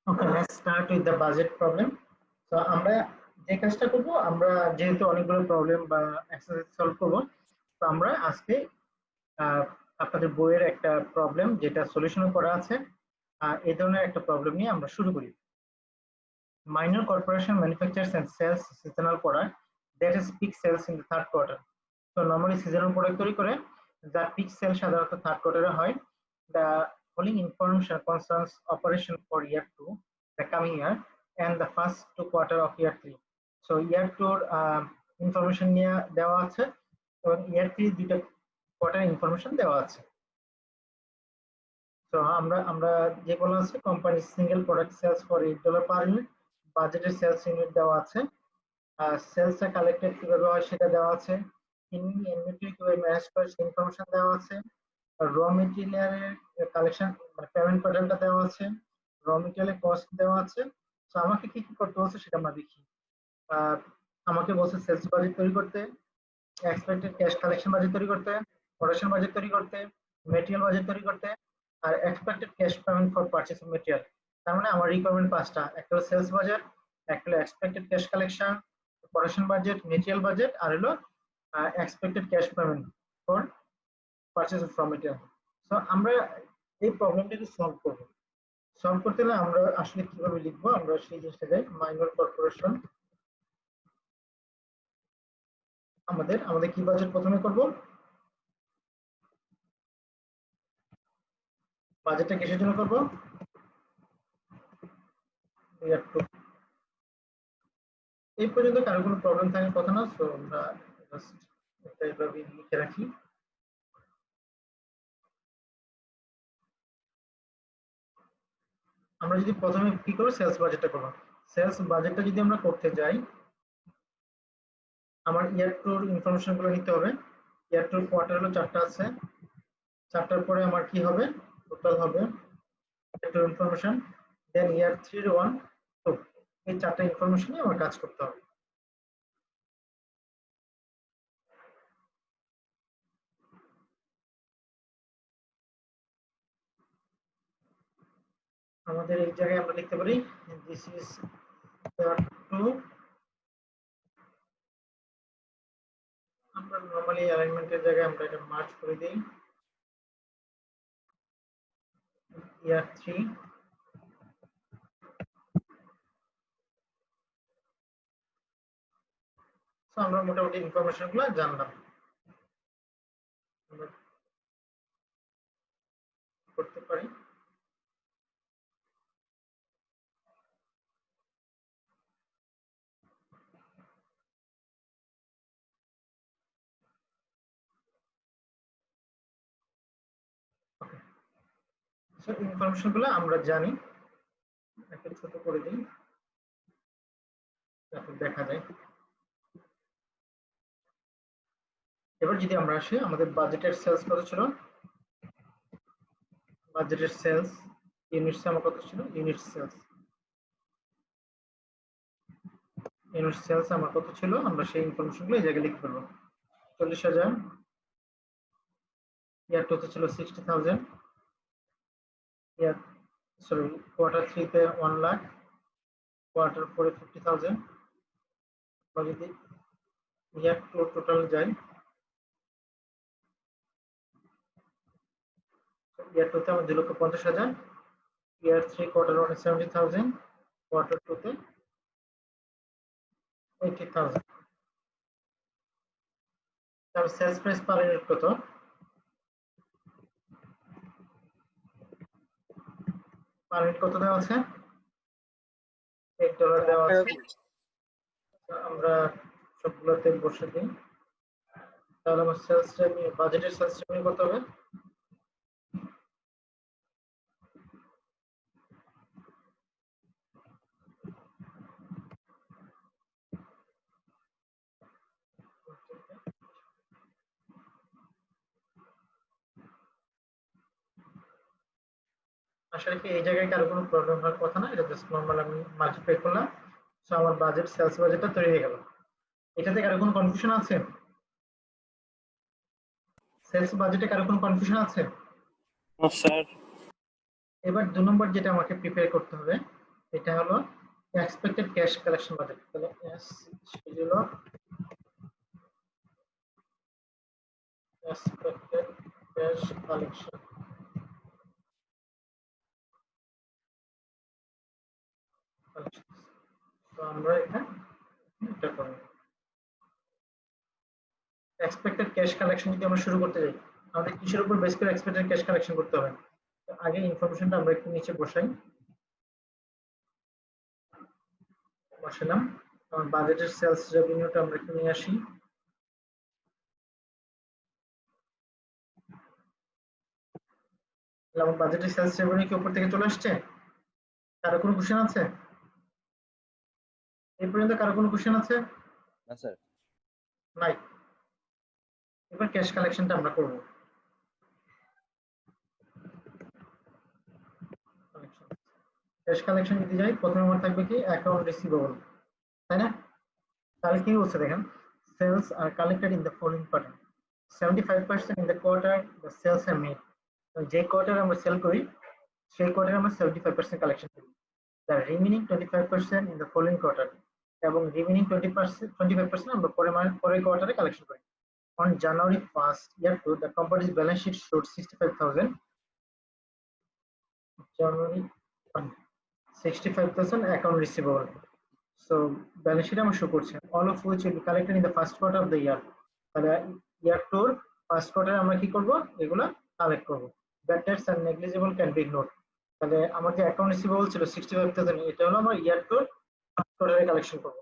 Okay, let's start with the budget problem. তো আমরা যে কাজটা করব, আমরা যেহেতু অনেকগুলো প্রবলেম বা এক্সারসাইজ সলভ করব, তো আমরা আজকে আহ, আপনাদের বইয়ের একটা প্রবলেম যেটা সলিউশন করা আছে, এই ধরনের একটা প্রবলেম নিয়ে আমরা শুরু করি। Minor corporation manufactures and sells seasonal product that is peak sales in the third quarter. So normally seasonal product তৈরি করে যার peak sale সাধারণত থার্ড কোয়ার্টারে হয়। The following information concerns operation for year 2, the coming year, and the first 2 quarter of year 3. So year 2 information নিয়ে দেওয়া আছে এবং year 3 দুইটা কোয়ার্টার ইনফরমেশন দেওয়া আছে। তো আমরা যে বলা আছে company single product sales for $8 per unit, বাজেটের সেলস ইউনিট দেওয়া আছে, সেলস এ কালেক্টেড কিভাবে হয় সেটা দেওয়া আছে, ইনভেন্টরি কিভাবে ম্যানেজ করে সেই ইনফরমেশন দেওয়া আছে, র মেটেরিয়ালের কালেকশন মানে পেমেন্ট প্যাটার্নটা দেওয়া আছে, র মেটেরিয়ালের কস্ট দেওয়া আছে। তো আমাকে কি কি করতে হচ্ছে সেটা আমরা দেখি। আমাকে বলছে সেলস বাজেট তৈরি করতে, এক্সপেক্টেড ক্যাশ কালেকশন বাজেট তৈরি করতে, প্রোডাকশন বাজেট তৈরি করতে, মেটেরিয়াল বাজেট তৈরি করতে, আর expected cash payment for purchase of material. তার মানে আমার রিকোয়ারমেন্ট পাঁচটা, একটা হলো সেলস বাজেট, একটা হলো expected cash collection, production budget, material budget, আর হলো expected cash payment for purchase of raw material. So আমরা এই প্রবলেমটাকে সলভ করব। সলভ করতে হলে আমরা আসলে কিভাবে লিখবো, আমরা সেই জিনিসটা যাই। মাইনর কর্পোরেশন, আমাদের কি বাজেট প্রথমে করব, বাজেটটা কিসের জন্য করব, এই পর্যন্ত কারো কোনো প্রবলেম থাকার কথা না। সো আমরা জাস্ট এটা এভাবে লিখে রাখি। আমরা যদি প্রথমে কি করব, সেলস বাজেটটা করব। সেলস বাজেটটা যদি আমরা করতে যাই, আমার ইয়ার টুর ইনফরমেশন গুলো নিতে হবে। ইয়ার টুর কোয়ার্টার হলো চারটা আছে, চারটার পরে আমার কি হবে, টোটাল হবে ইয়ার টুর ইনফরমেশন, দেন ইয়ার 3 1 2, এই চারটা ইনফরমেশন নিয়ে আমার কাজ করতে হবে। আমাদের এই জায়গায় আমরা লিখতে পারি দিস ইজ ইয়ার টু। আমরা নরমালি অ্যালাইনমেন্টের জায়গায় আমরা এটা মার্জ করে দিই, ইয়ার 3। সো আমরা মোটামুটি ইনফরমেশন গুলো জানলাম, আমরা করতে পারি। সো ইনফরমেশন গুলো আমরা জানি, একটা ছোট করে দিই যাতে দেখা যায়। এবার যদি আমরা আসি, আমাদের বাজেটের সেলস কত ছিল, বাজেটের সেলস ইউনিটস আমার কত ছিল, ইউনিট সেলস আমার কত ছিল, আমরা সেই ইনফরমেশন গুলো এই জায়গায় লিখে ফেলবো। 40,000, ইয়ার টুতে ছিল 60,000, ইয়ার সরি কোয়ার্টার 3 তে 1 লাখ, কোয়ার্টার 4 এ 50,000। বা যদি ইয়ার টু টোটাল যাই, ইয়ার টুতে আমার 2,50,000, ইয়ার 3 কোয়ার্টার 1 এ 70,000, কোয়ার্টার 2 তে 80,000। তার সেলস প্রাইস পার ইউনিট কত, পার ইউনিট কত দেওয়া আছে, $8 দেওয়া আছে। আমরা সবগুলোতে বসে দিই, তাহলে আমার সেলস রেভিনিউ, বাজেটের সেলস রেভিনিউ কত হবে, আশা রাখি এই জায়গায় কারো কোনো প্রবলেম হওয়ার কথা না। এটা জাস্ট নরমাল আমি মাল্টিপ্লাই করলাম। সো আমার বাজেট সেলস বাজেটটা তৈরি হয়ে গেল। এটাতে কারো কোনো কনফিউশন আছে, সেলস বাজেটে কারো কোনো কনফিউশন আছে? স্যার এবার 2 নম্বর যেটা আমাকে প্রিপেয়ার করতে হবে, এটা হলো এক্সপেক্টেড ক্যাশ কালেকশন বাজেট। তাহলে schedule of expected cash collection. তো আমরা এটা করব। এক্সপেক্টেড ক্যাশ কালেকশন যদি আমরা শুরু করতে যাই, আমাদের কিসের উপর বেস করে এক্সপেক্টেড ক্যাশ কালেকশন করতে হবে? তো আগে ইনফরমেশনটা আমরা একটু নিচে বসালাম। আমার বাজেটের সেলস রেভিনিউটা আমরা একটু নিয়ে আসি। আমার বাজেটের সেলস রেভিনিউ কি উপর থেকে চলে আসছে? কারো কোনো কোশ্চেন আছে? এই পর্যন্ত কারো কোনো কোশ্চেন আছে? না স্যার। নাই। এবার ক্যাশ কালেকশনটা আমরা করব। ক্যাশ কালেকশন যদি যাই, প্রথমে আমার থাকবে কি অ্যাকাউন্ট রিসিভেবল, তাই না? তাহলে কি বলছে দেখেন, sales are collected in the following pattern. 75% in the quarter the sales are made. যে কোয়ার্টার আমরা সেল করি সেই কোয়ার্টারে আমরা 75% কালেকশন করি। The remaining 25% in the following quarter এবং রিমেইনিং 25% আমরা পরের কোয়ার্টারে কালেকশন করি। On January 1st year 2 the company's balance sheet showed 65,000 January 1 65,000 account receivable. So balance sheet আমরা শো করছে, all of which will be collected in the first quarter of the year. তাহলে ইয়ার 2 first কোয়ার্টারে আমরা কি করব? এগুলা collect করব। Bad debts and negligible can be ignored. তাহলে আমার যে অ্যাকাউন্ট রিসিভেবল ছিল 65,000, এটা হলো আমরা ইয়ার 2 ফার্স্ট কোয়ার্টারে কালেকশন করব,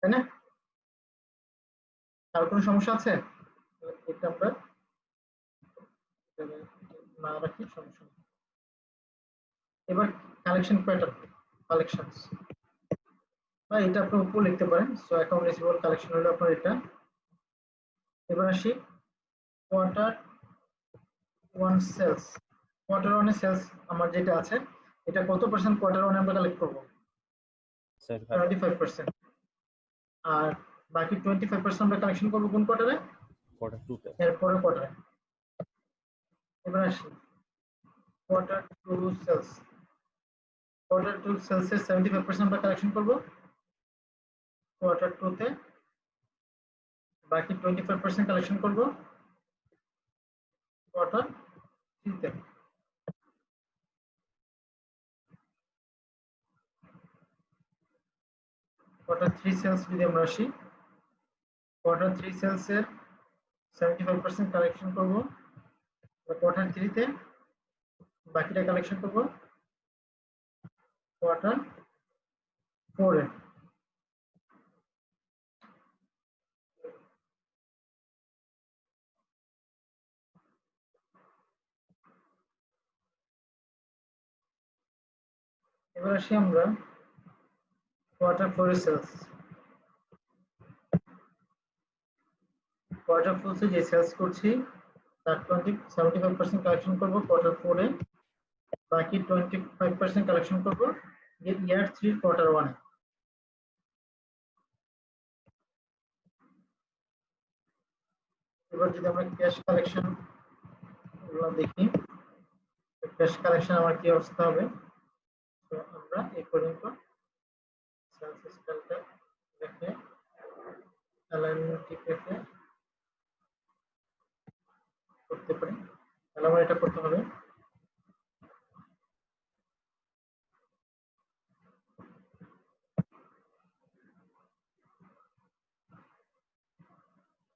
তাই না? আর কোনো সমস্যা আছে? এটা আমরা না রাখি, সমস্যা নেই। এবার কালেকশন প্যাটার্ন, কালেকশনস বা এটা আপনি উপর লিখতে পারেন। সো অ্যাকাউন্ট রিসিভেবল কালেকশন হলো আপনার এটা। এবার আসি কোয়ার্টার 1 সেলস। কোয়ার্টার 1 এ সেলস আমার যেটা আছে, এটা কত পার্সেন্ট কোয়ার্টার 1 এ আমরা কালেক্ট করব? 25%। আর বাকি 25% আমরা কালেকশন করব কোন কোয়ার্টারে? কোয়ার্টার 2 তে। এরপরে কোয়ার্টারে। এবার আসি কোয়ার্টার 2 সেলস। কোয়ার্টার 2 সেলস এর 75% আমরা কালেকশন করব কোয়ার্টার 2 তে, বাকি 25% কালেকশন করব কোয়ার্টার 3 তে। কোয়ার্টার 3 সেলস যদি আমরা আসি, কোয়ার্টার 3 সেলস এর 75% কালেকশন করব কোয়ার্টার 3 তে, বাকিটা কালেকশন করব কোয়ার্টার 4 এ। এবার আসি আমরা কোয়ার্টার 4 এর সেলস। কোয়ার্টার 4 এ যে সেলস করছি তার 75% কালেকশন করব কোয়ার্টার 4 এ, বাকি 25% কালেকশন করব ইয়ার 3 কোয়ার্টার 1 এ। এবার যদি আমরা ক্যাশ কালেকশন গুলো দেখি, ক্যাশ কালেকশন আমার কি অবস্থা হবে? তো আমরা এই পর্যন্ত সেলস স্কেলটা রেখে অ্যালাইনমেন্ট রেখে করতে পারি। তাহলে আমার এটা করতে হবে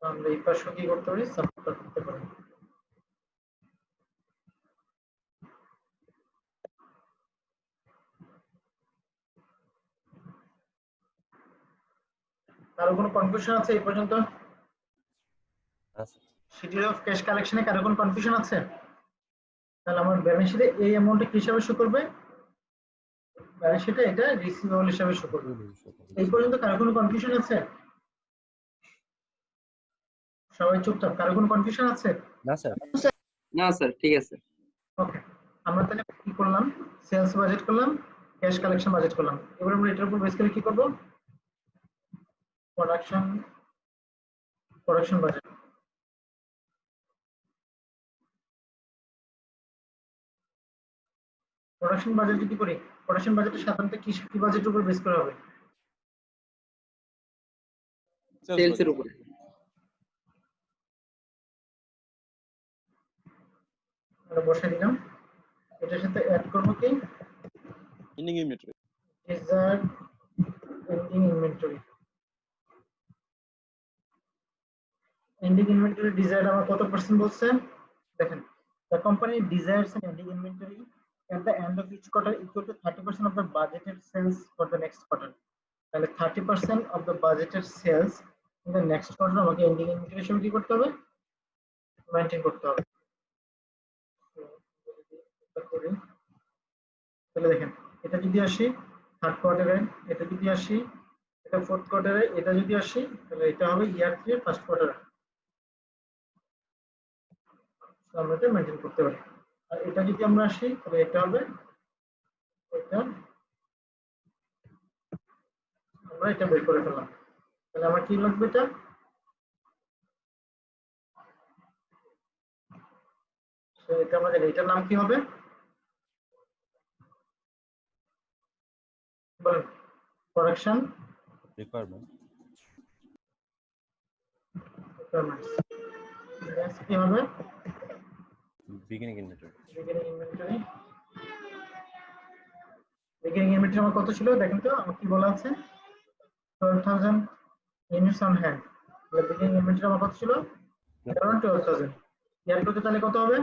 আমরা এই পাশে কি করতে পারি? সাবমিট করতে পারি। কারো কোনো কনফিউশন আছে এই পর্যন্ত? শিডিউল অফ ক্যাশ কালেকশনে কারো কোনো কনফিউশন আছে? তাহলে আমার ব্যালেন্স শিটে এই অ্যামাউন্টটা কি হিসাবে শো করবে? ব্যালেন্স শিটে এটা রিসিভেবল হিসাবে শো করবে। এই পর্যন্ত কারো কোনো কনফিউশন আছে? সবাই চুপচাপ, কারো কোনো কনফিউশন আছে? না স্যার। না স্যার, ঠিক আছে। ওকে, আমরা তাহলে কি করলাম? সেলস বাজেট করলাম, ক্যাশ কালেকশন বাজেট করলাম। এবার আমরা এটার উপর বেস করে কি করব? Production budget. প্রোডাকশন বাজেট যদি করি, প্রোডাকশন বাজেটটা সাধারণত কি বাজেটের উপর বেস করা হবে? সেলস এর উপরে। আমরা বসে দিলাম, এটার সাথে অ্যাড করব কি ending inventory. Desired ending inventory. Ending inventory desired আমার কত পার্সেন্ট বলছে দেখেন, the company desires an ending inventory at the end of each quarter equal to 30% of the budgeted sales for the next quarter। তাহলে 30% of the budgeted sales in the next quarter আমাকে ending inventory হিসেবে কি করতে হবে, maintain করতে হবে। তাহলে দেখেন, এটা যদি আসি থার্ড কোয়ার্টারে, এটা যদি আসি এটা ফোর্থ কোয়ার্টারে, এটা যদি আসি তাহলে এটা হবে ইয়ার 3 ফার্স্ট কোয়ার্টারে। আমরা এটা মেইনটেইন করতে পারি। আর এটা যদি আমরা আসি তাহলে এটা হবে এটা, আমরা এটা বের করে ফেললাম। তাহলে আমার কি লাগবে, এটা এটা আমরা জানি, এটার নাম কি হবে বলেন? Production Requirement. রিকোয়ারমেন্টস। নেক্সট কি হবে? Beginning inventory. Beginning inventory. Beginning inventory আমার কত ছিল দেখেন তো, আমার কি বলা আছে 12,000 ইউনিটস অন হ্যান্ড। তাহলে বিগিনিং ইনভেন্টরি আমার কত ছিল অ্যারাউন্ড 12,000। ইয়ার 2 তে তাহলে কত হবে?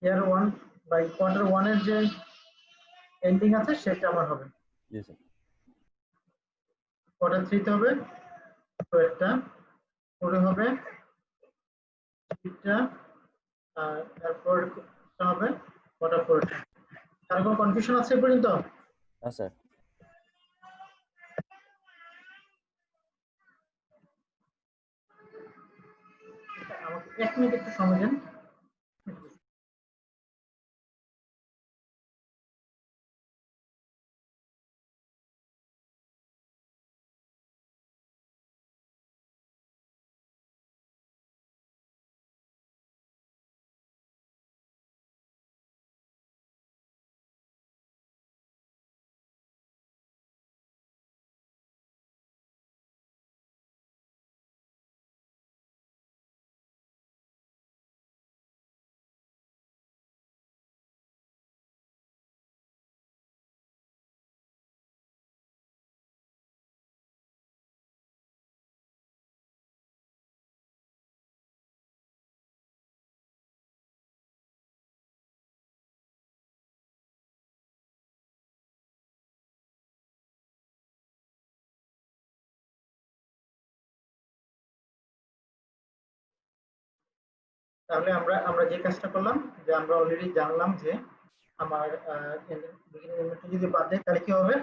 ইয়ার 1 বাই কোয়ার্টার 1 এর যে এন্ডিং আছে সেটা আমার হবে। Yes, sir. কোয়ার্টার 3 তে হবে তো একটা, পরে হবে এটা, আর তারপর এটা হবে কোয়ার্টার 4 টা। আর কোনো কনফিউশন আছে পর্যন্ত? No, sir. আমাকে 1 মিনিট একটু সময় দেন। তাহলে আমরা আমরা যে কাজটা করলাম যে আমরা অলরেডি জানলাম যে আমার বিগিনিং ইনভেন্টরি যদি বাদ দেয় তাহলে কি হবে,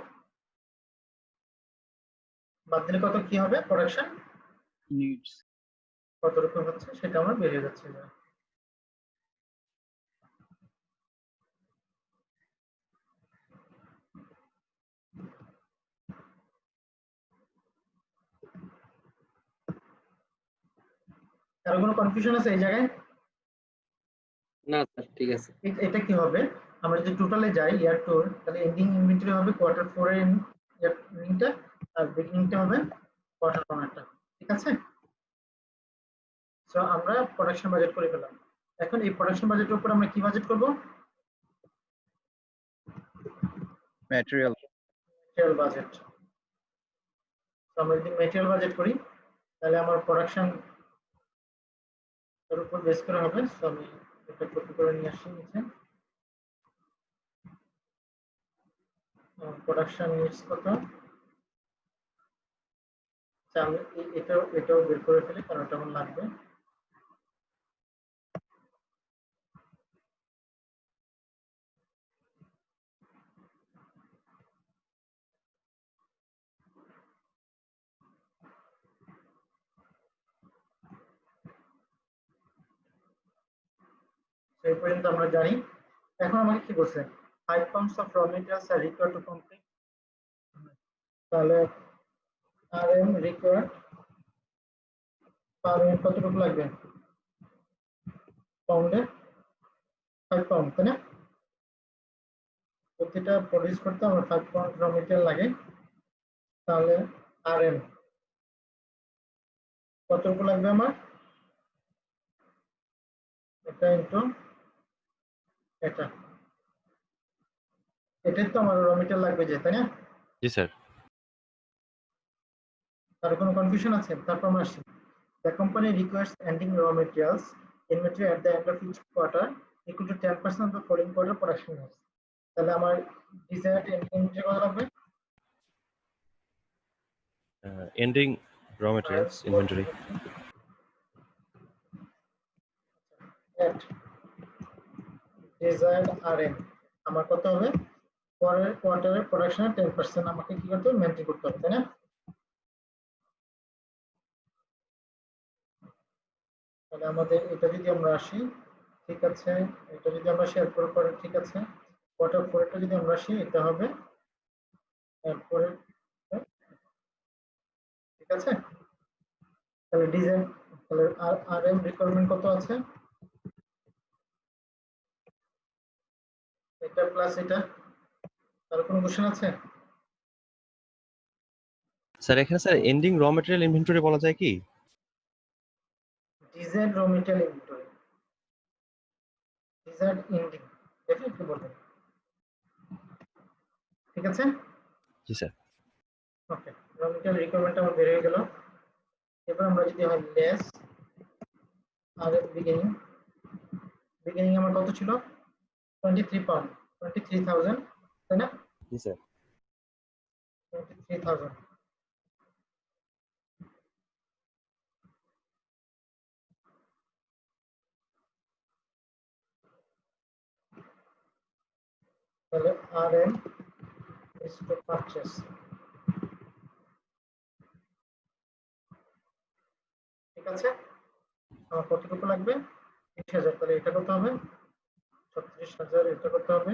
বাদ দিলে কত কি হবে প্রোডাকশন নিডস। কত রকম হচ্ছে সেটা আমার বেরিয়ে যাচ্ছে। কারো কোনো কনফিউশন আছে এই জায়গায়? না স্যার, ঠিক আছে। এটা কি হবে, আমরা যদি টোটালে যাই ইয়ার 2 তাহলে এন্ডিং ইনভেন্টরি হবে কোয়ার্টার 4 এর এন্ডিংটা, আর বিগিনিংটা হবে কোয়ার্টার 1 এরটা। ঠিক আছে? সো আমরা প্রোডাকশন বাজেট করে ফেললাম। এখন এই প্রোডাকশন বাজেটের উপর আমরা কি বাজেট করব? Material material budget. তো আমরা যদি ম্যাটেরিয়াল বাজেট করি তাহলে আমার প্রোডাকশন এর উপর বেস করা হবে। সো আমি এটা কপি করে নিয়ে আসি নিচে। প্রোডাকশন নিডস কত, আচ্ছা আমি এটাও বের করে ফেলি কারণ এটা আমার লাগবে। এই পর্যন্ত আমরা জানি। এখন আমাকে কি বলছে 5 pounds of raw materials are required to complete, তাহলে RM required পার ইউনিট কতটুকু লাগবে পাউন্ডে 5 পাউন্ড, তাই না? প্রতিটা প্রডিউস করতে আমার 5 পাউন্ড র মেটেরিয়াল লাগে, তাহলে আরএম কতটুকু লাগবে আমার, এটা ইনটু এটা, এটাই তো আমার র মেটেরিয়াল লাগবে যে, তাই না? জি স্যার। তার কোনো কনফিউশন আছে? তারপর আমরা আসি, the company requires ending raw materials inventory at the end of each quarter equal to 10% of the following quarter production loss. তাহলে আমার desired ending inventory কত লাগবে? এন্ডিং র materials inventory at desired RM আমার কত হবে? পরের কোয়ার্টারের প্রোডাকশনের 10% আমাকে কি করতে হবে? মেনটেন করতে হবে, তাই না? তাহলে আমাদের এটা যদি আমরা আসি, ঠিক আছে, এটা যদি আমরা শেয়ার করে ঠিক আছে, কোয়ার্টার 4 টা যদি আমরা আসি, এটা হবে এরপরে, ঠিক আছে। তাহলে ডিজাইন, তাহলে আরএম রিকোয়ারমেন্ট কত আছে? এটা প্লাস এটা, তার কোনো কোশ্চেন আছে? স্যার এখানে স্যার এন্ডিং র ম্যাটেরিয়াল ইনভেন্টরি বলা যায় কি? ডিজাইন র material inventory, design ending definitely বলবেন, ঠিক আছে। জি স্যার। ওকে, র মেটেরিয়াল রিকোয়ারমেন্ট আমার বের হয়ে গেল। এবার আমরা যদি হয় লেস আর বিগিনিং, বিগিনিং আমার কত ছিল? 23 পাউন্ড, 23,000, তাই না? জি স্যার। 23,000 তাহলে RM is to purchase, ঠিক আছে। আমার কতটুকু লাগবে? 30,000, তাহলে এটা কত হবে? 36,000, এটা কত হবে?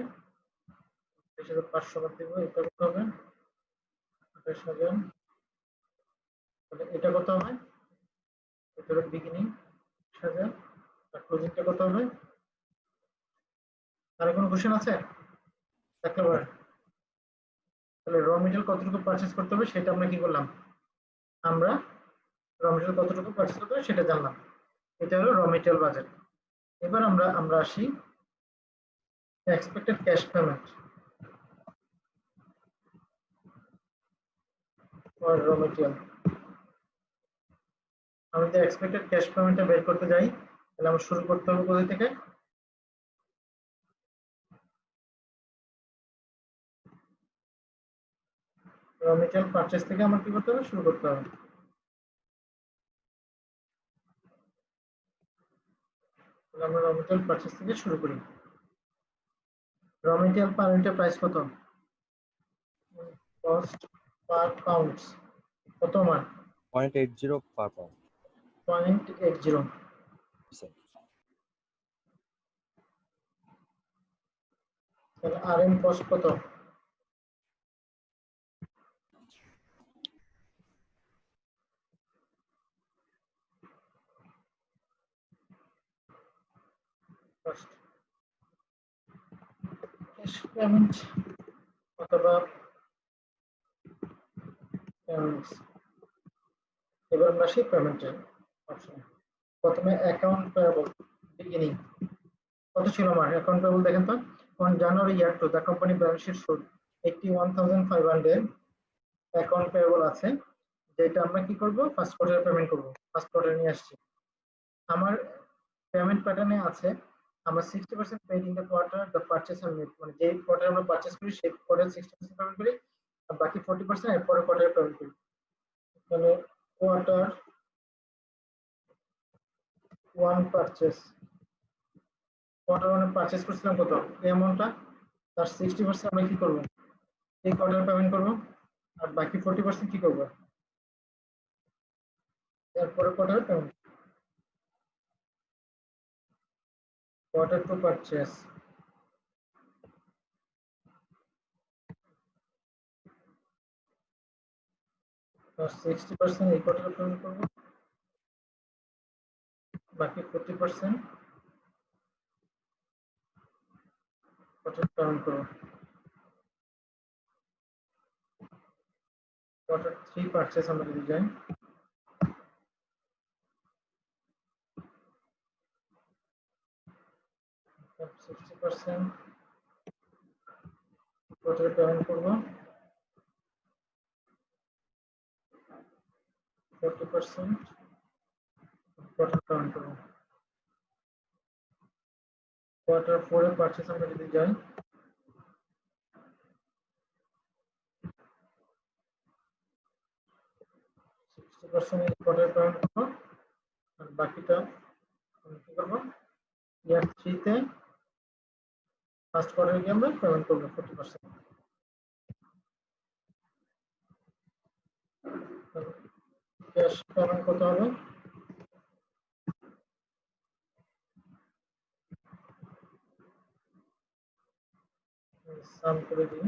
30,500 বাদ দিব, এটা কত হবে? 28,000, তাহলে এটা কত হবে? এটা হলো বিগিনিং 20,000, আর ক্লোজিংটা কত হবে? আর কোনো কোশ্চেন আছে? থাকলে বলেন। তাহলে র মেটেরিয়াল কতটুকু পারচেজ করতে হবে সেটা আমরা কি করলাম? আমরা র মেটেরিয়াল কতটুকু পারচেজ করতে হবে সেটা জানলাম, এটা হলো র মেটেরিয়াল বাজেট। এবার আমরা আসি এক্সপেক্টেড ক্যাশ পেমেন্ট ফর র মেটেরিয়াল। আমি যদি এক্সপেক্টেড ক্যাশ পেমেন্টটা বের করতে যাই, তাহলে আমার শুরু করতে হবে কোথা থেকে? র মেটেরিয়াল পারচেজ থেকে আমার কি করতে হবে? শুরু করতে হবে। তাহলে আমরা র মেটেরিয়াল পারচেজ থেকে শুরু করি। র মেটেরিয়াল পার ইউনিটের প্রাইস কত? কস্ট পার পাউন্ডস কত মান? 0.80 পার পাউন্ড। 0.80, স্যার। তাহলে আরএম কস্ট কত? কস্ট ক্যাশ পেমেন্ট অথবা পেমেন্টস। এবার আমরা আসি পেমেন্টের অপশনে। প্রথমে অ্যাকাউন্ট পেয়েবল বিগিনিং কত ছিল আমার? অ্যাকাউন্ট পেয়েবল দেখেন তো, on January year two the company balance sheet showed 81,500 account payable আছে, যেটা আমরা কি করব? ফার্স্ট কোয়ার্টারে পেমেন্ট করব। ফার্স্ট কোয়ার্টারে নিয়ে আসছি। আমার পেমেন্ট প্যাটার্নে আছে, আমরা 60% paid in the quarter the purchase are made, মানে যে কোয়ার্টারে আমরা পারচেজ করি সেই কোয়ার্টারে 60% পেমেন্ট করি, আর বাকি 40% এর পরের কোয়ার্টারে পেমেন্ট করি। তাহলে কোয়ার্টার 1 পারচেজ, কোয়ার্টার 1 পারচেজ করছিলাম কত? এই অ্যামাউন্টটা, তার 60% আমরা কি করব? এই কোয়ার্টারে পেমেন্ট করব, আর বাকি 40% কি করব? এরপরের কোয়ার্টারে পেমেন্ট। কোয়ার্টার 2 পারচেজ, তার 60% এই কোয়ার্টারে পেমেন্ট করব, বাকি 40% কোয়ার্টারে পেমেন্ট করব। Q3 purchase আমরা যদি যাই, তারপর 60% টোটাল পেমেন্ট করব, 40% টোটাল পেমেন্ট করব। Q4 এর পারচেজ আমরা যদি যাই, 60% এই টোটাল পেমেন্ট করব, আর বাকিটা আমি কি করব, ইয়ার 3 তে ফার্স্ট কোয়ার্টারে গিয়ে আমরা পেমেন্ট করব 40%। ক্যাশ পেমেন্ট কত হবে, সাম করে দিই,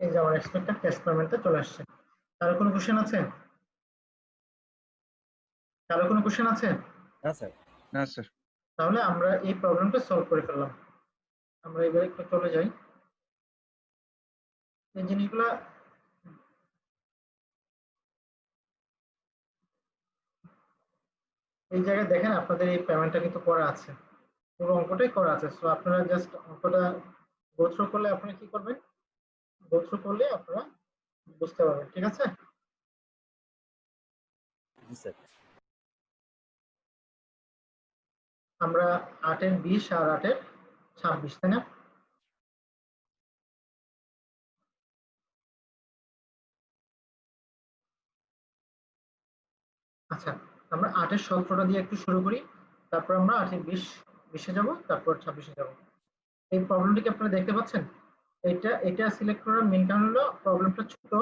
এই যে আমার এক্সপেক্টেড ক্যাশ পেমেন্টটা চলে আসছে। কারো কোনো কোশ্চেন আছে? কারো কোনো কোশ্চেন আছে? না স্যার। No, sir. তাহলে আমরা এই প্রবলেমটা সলভ করে ফেললাম। আমরা এবার একটু চলে যাই, এই জিনিসগুলা এই জায়গায় দেখেন আপনাদের এই পেমেন্টটা কিন্তু করা আছে, পুরো অঙ্কটাই করা আছে। সো আপনারা জাস্ট অঙ্কটা গো থ্রু করলে আপনারা কি করবেন, গো থ্রু করলে আপনারা বুঝতে পারবেন, ঠিক আছে? জি স্যার। আমরা 8 এর 20 আর 8 এর 26, তাই না? আচ্ছা, আমরা 8 এর 17টা দিয়ে একটু শুরু করি, তারপর আমরা 8 এর 20 এ যাব, তারপর 26 এ যাব। এই প্রবলেমটা কি আপনারা দেখতে পাচ্ছেন? এটা সিলেক্ট করার মেইন কারণ হলো প্রবলেমটা ছোট,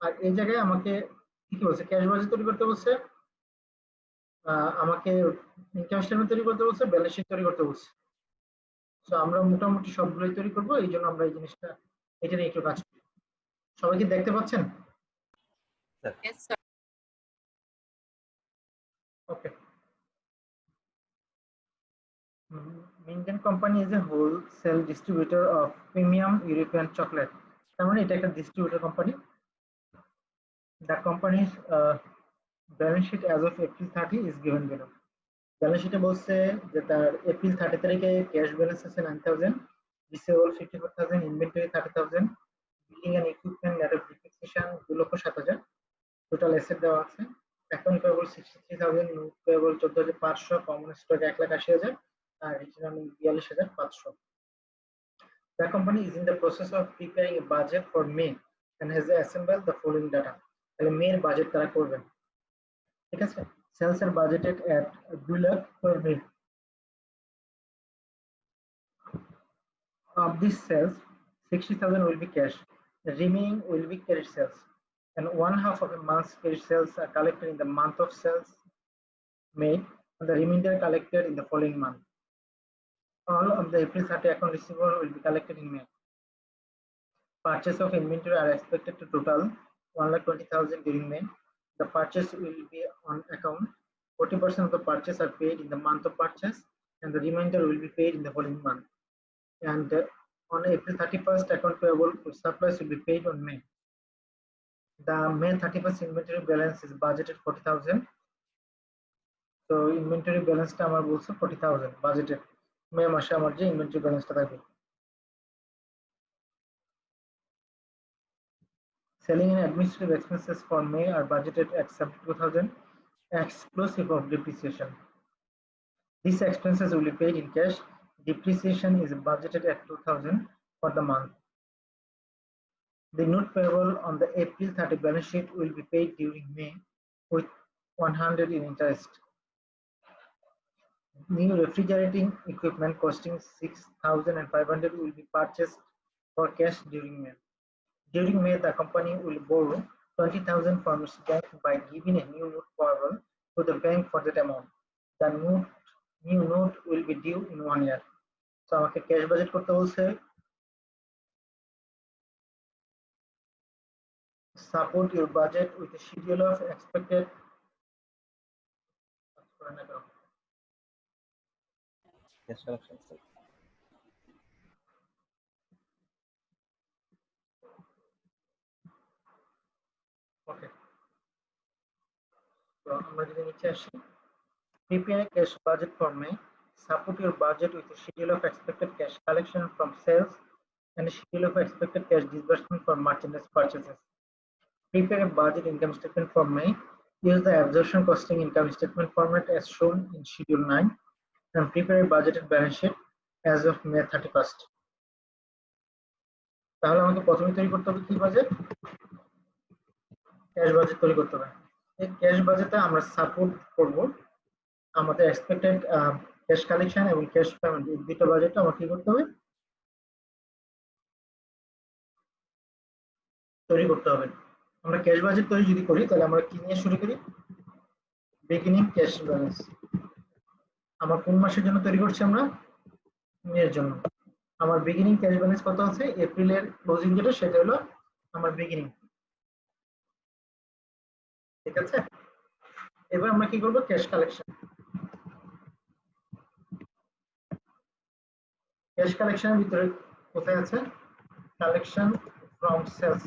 আর এই জায়গায় আমাকে কি বলছে, ক্যাশ বাজেট তৈরি করতে বলছে, আমাকে ইনকাম স্টেটমেন্ট তৈরি করতে বলছে, ব্যালেন্স শিট তৈরি করতে বলছে। তো আমরা মোটামুটি সবগুলোই তৈরি করব, এই জন্য আমরা এই জিনিসটা এটা নিয়ে একটু কাজ করি। সবাই কি দেখতে পাচ্ছেন? Yes, sir. Okay. Minden Company is a wholesale distributor of premium European chocolate. তার মানে এটা একটা distributor company. The company's balance sheet as of April 30 is given below. Balance শিটে বলছে যে তার এপ্রিল 30 তারিখে ক্যাশ ব্যালেন্স আছে 9000, receivable 54000, inventory 30000, building and equipment net of depreciation 2,07,000, total asset দেওয়া আছে, account payable 63000, note payable 14500, common stock 1,80,000, আর return 42500। The company is in the process of preparing a budget for May and has assembled the following data. তাহলে মে এর budget তারা করবেন, ঠিক আছে? Sales are budgeted at 2 lakh per May. Of these sales, 60,000 will be cash. The remaining will be credit sales, and 1/2 of a month's credit sales are collected in the month of sales made, and the remainder collected in the following month. All of the April 30 account receivable will be collected in May. Purchase of inventory are expected to total 1,20,000 during May. The purchase will be on account. 40% of the purchase are paid in the month of purchase, and the remainder will be paid in the following month. And on April 31st, account payable surplus will be paid on May. The May 31st inventory balance is budgeted 40,000. So inventory balance টা আমার বলছে 40,000 budgeted, মে মাসে আমার যে inventory balance টা থাকবে। Selling and administrative expenses for May are budgeted at 72,000, exclusive of depreciation. These expenses will be paid in cash. Depreciation is budgeted at 2,000 for the month. The note payable on the April 30 balance sheet will be paid during May with 100 in interest. New refrigerating equipment costing 6,500 will be purchased for cash during May. During May, the company will borrow 20,000 from its bank by giving a new note payable to the bank for that amount. The new note will be due in 1 year. তো আমাকে cash budget করতে বলছে, support your budget with schedule of expected. Cash collection, sir. ওকে, তো আমরা যদি নিচে আসি, prepare a cash budget for May. Support your budget with a schedule of expected cash collection from sales and a schedule of expected cash disbursement for merchandise purchases. Prepare a budget income statement for May. Use the absorption costing income statement format as shown in Schedule 9 and prepare a budgeted balance sheet as of May 31st. তাহলে আমাকে প্রথমে তৈরি করতে হবে কি budget? Cash budget তৈরি করতে হবে। এই ক্যাশ বাজেটে আমরা সাপোর্ট করব আমাদের এক্সপেক্টেড ক্যাশ কালেকশন এবং ক্যাশ পেমেন্ট, এই দুটো বাজেট আমাকে কি করতে হবে? তৈরি করতে হবে। আমরা ক্যাশ বাজেট তৈরি যদি করি তাহলে আমরা কি নিয়ে শুরু করি? Beginning cash balance. আমার কোন মাসের জন্য তৈরি করছি আমরা? মের জন্য। আমার বিগিনিং ক্যাশ ব্যালেন্স কত আছে? এপ্রিলের ক্লোজিং যেটা সেটা হলো আমার বিগিনিং। ঠিক আছে, এবার আমরা কি করব? Cash collection. ক্যাশ কালেকশনের ভিতরে কোথায় আছে? Collection from sales.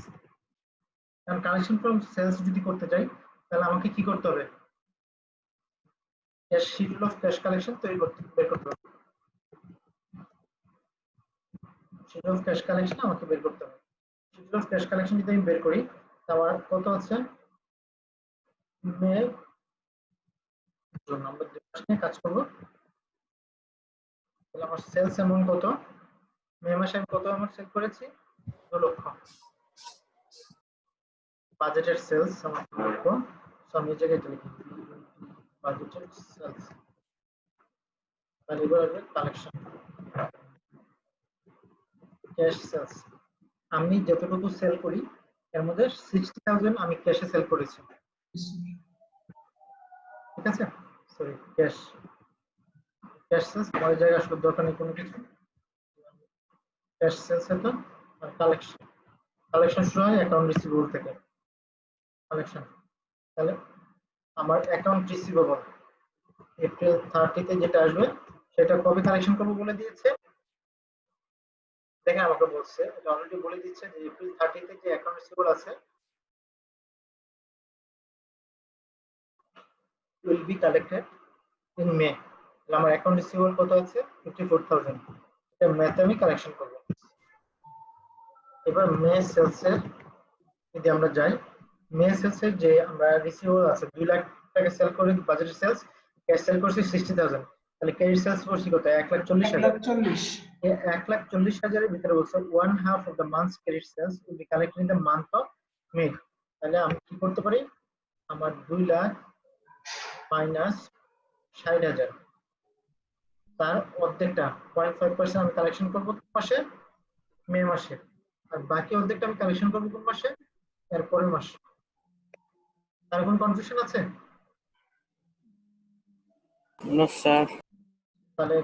কারণ কালেকশন ফ্রম সেলস যদি করতে চাই তাহলে আমাকে কি করতে হবে? Cash schedule of cash collection তৈরি করতে হবে। শিডিউল অফ ক্যাশ কালেকশন আমাকে বের করতে হবে। শিডিউল অফ ক্যাশ কালেকশন যদি আমি বের করি তাহলে কত আছে? মে জন্য আমরা 2 মাস নিয়ে কাজ করব। তাহলে আমার সেলস অ্যামাউন্ট কত? মে মাসে আমি কত অ্যামাউন্ট সেল করেছি? 2 লক্ষ। বাজেটের সেলস আমার 2 লক্ষ। সো আমি এই জায়গায় লিখি বাজেটের সেলস। তাহলে এবার আসবে কালেকশন ক্যাশ সেলস। আমি যতটুকু সেল করি এর মধ্যে 60,000 আমি ক্যাশে সেল করেছি। ঠিক আছে, সরি ক্যাশ সেলস ওই জায়গায় আসলে দরকার নেই কোনো কিছু। ক্যাশ সেলস এটা আর কালেকশন শুরু হয় অ্যাকাউন্ট রিসিভেবল থেকে। কালেকশন তাহলে আমার অ্যাকাউন্ট রিসিভেবল এপ্রিল 30 তে যেটা আসবে সেটা কবে কালেকশন করব বলে দিয়েছে। দেখেন আমাকে বলছে, এটা অলরেডি বলে দিচ্ছে যে এপ্রিল 30 তে যে অ্যাকাউন্ট রিসিভেবল আছে will be collected in May. তাহলে আমার অ্যাকাউন্ট রিসিভেবল কত আছে? 54,000। এটা মেতে আমি কালেকশন করব। এবার মে সেলসের যদি আমরা যাই, মে সেলসের যে আমরা রিসিভেবল আছে 2 লাখ টাকা সেল করে বাজেটের সেলস, ক্যাশ সেল করছি 60,000। তাহলে ক্যাশ সেলস করছি কত? 1,40,000। এই 1,40,000 এর ভিতরে বলছে 1/2 of the month's credit sales will be collected in the month of May। তাহলে আমি কি করতে পারি? আমার 2 লাখ মাইনাস 60,000 তার অর্ধেকটা 0.5% আমি কালেকশন করব কোন মাসে? মে মাসে। আর বাকি অর্ধেকটা আমি কালেকশন করব কোন মাসে? এর পরের মাসে। তার কোনো কনফিউশন আছে? No sir. তাহলে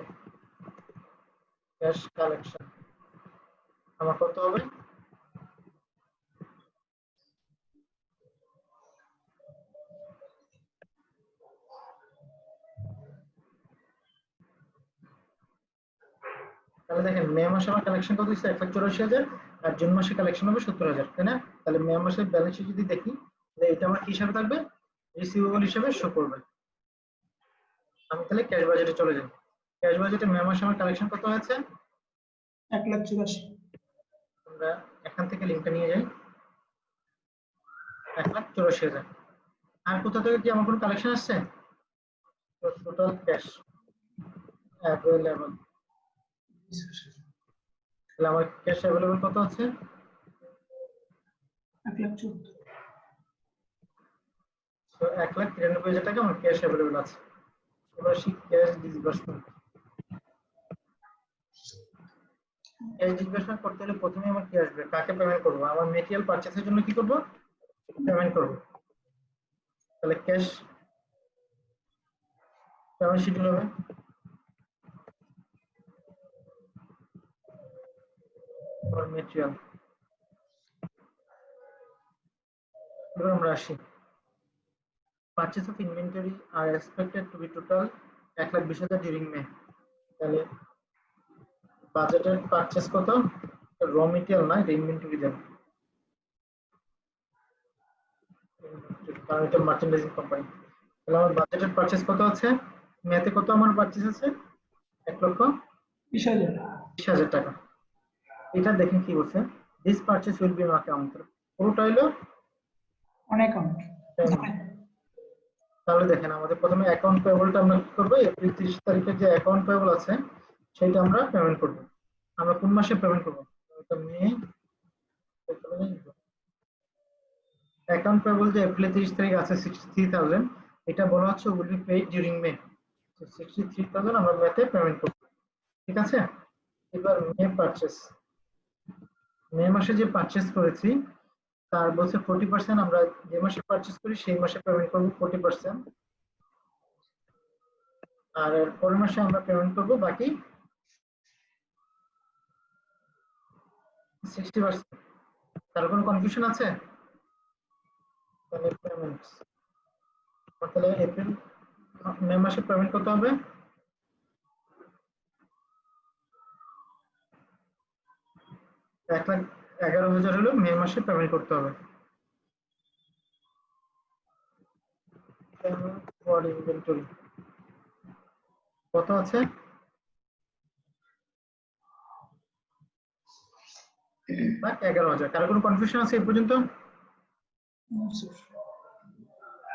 ক্যাশ কালেকশন আমার কত হবে? তাহলে দেখেন মে মাসে আমার কালেকশন কত হচ্ছে? 1,84,000 আর জুন মাসে কালেকশন হবে 70,000, তাই না? তাহলে মে মাসের ব্যালেন্স শিট যদি দেখি তাহলে এটা আমার কি হিসাবে থাকবে? রিসিভেবল হিসেবে শো করবে। আমি তাহলে ক্যাশ বাজেটে চলে যাই। ক্যাশ বাজেটে মে মাসে আমার কালেকশন কত হয়েছে? 1,84,000। আমরা এখান থেকে লিংকটা নিয়ে যাই। 1,84,000। আর কোথা থেকে কি আমার কোনো কালেকশন আসছে? Total cash available. তাহলে আমার ক্যাশ অ্যাভেলেবল কত আছে? 1,14,000। তো 1,93,000 টাকা আমার ক্যাশ অ্যাভেলেবল আছে। এবার আসি ক্যাশ ডিসবার্সমেন্ট। ক্যাশ ডিসবার্সমেন্ট করতে হলে প্রথমে আমার কি আসবে? কাকে পেমেন্ট করব? আমার মেটেরিয়াল পারচেজের জন্য কি করব? পেমেন্ট করব। তাহলে ক্যাশ পেমেন্ট শিডিউল হবে মেটেরিয়াল। এবার আমরা আসি পারচেজ অফ ইনভেন্টরি আর expected to be total 1,20,000 during May. তাহলে বাজেটের পারচেজ কত? র মেটেরিয়াল না, এটা ইনভেন্টরি দেন, কারণ এটা মার্চেন্ডাইজিং কোম্পানি। তাহলে আমার বাজেটের পারচেজ কত আছে? মেতে কত আমার পারচেজ আছে? 20,000 1,20,000 টাকা। এটা দেখেন কি বলছে, this purchase will be on account. পুরোটা হলো অন অ্যাকাউন্ট। তাহলে দেখেন আমাদের প্রথমে অ্যাকাউন্ট পেয়েবলটা আমরা কি করব? এপ্রিল 30 তারিখে যে অ্যাকাউন্ট পেয়েবল আছে সেটা আমরা পেমেন্ট করব। আমরা কোন মাসে পেমেন্ট করব? এটা মে। অ্যাকাউন্ট পেয়েবল যে এপ্রিল 30 তারিখ আছে 63,000, এটা বলা হচ্ছে উইল বি পেইড ডিউরিং মে। তো 63,000 আমরা মেতে পেমেন্ট করব, ঠিক আছে? এবার মে পারচেজ, মে মাসে যে পারচেজ করেছি তার বলছে 40%, আমরা যে মাসে পারচেজ করি সেই মাসে পেমেন্ট করব 40%, আর এর পরের মাসে আমরা পেমেন্ট করব বাকি 60%। তার কোনো কনফিউশন আছে? তাহলে পেমেন্টস, তাহলে এপ্রিল মে মাসে পেমেন্ট কত হবে? 1,11,000 হলো মে মাসে পেমেন্ট করতে হবে। ফর ইনভেন্টরি কত আছে? 1,11,000। কারো কোনো কনফিউশন আছে এই পর্যন্ত?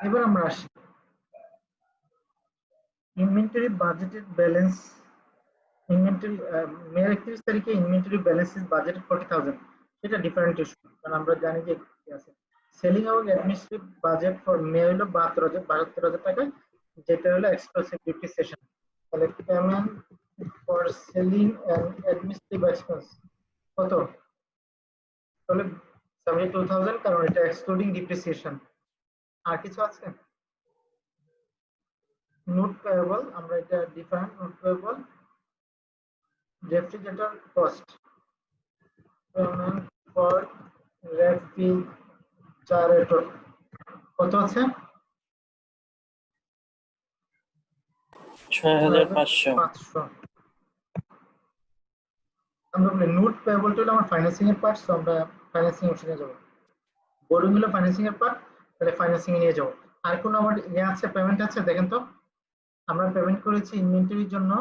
এবার আমরা আসি ইনভেন্টরি বাজেটেড ব্যালেন্স। ইনভেন্টরি মে 31 তারিখে ইনভেন্টরি ব্যালেন্স ইজ বাজেটেড 40,000, সেটা ডিফারেন্ট ইস্যু, কারণ আমরা জানি যে কি আছে। সেলিং এবং অ্যাডমিনিস্ট্রেটিভ বাজেট ফর মে হলো 72,000 টাকা, যেটা হলো এক্সক্লুসিভ ডিপ্রিসিয়েশন। তাহলে payment for selling and administrative expense কত? তাহলে 72,000, কারণ এটা এক্সক্লুডিং ডিপ্রিসিয়েশন। আর কিছু আছে? নোট পেয়েবল, আমরা এটা different note payable. Refrigerator cost, payment for refrigerator কত আছে? 6,500। আমরা বলি নোট পেয়েবলটা হলো আমার ফাইন্যান্সিং এর পার্ট, তো আমরা ফাইন্যান্সিং অপশনে যাব। বোর্ডিং হলো ফাইন্যান্সিং এর পার্ট, তাহলে ফাইন্যান্সিং এ নিয়ে যাব। আর কোন আমার ইয়ে আছে, পেমেন্ট আছে? দেখেন তো, আমরা পেমেন্ট করেছি ইনভেন্টরির জন্য,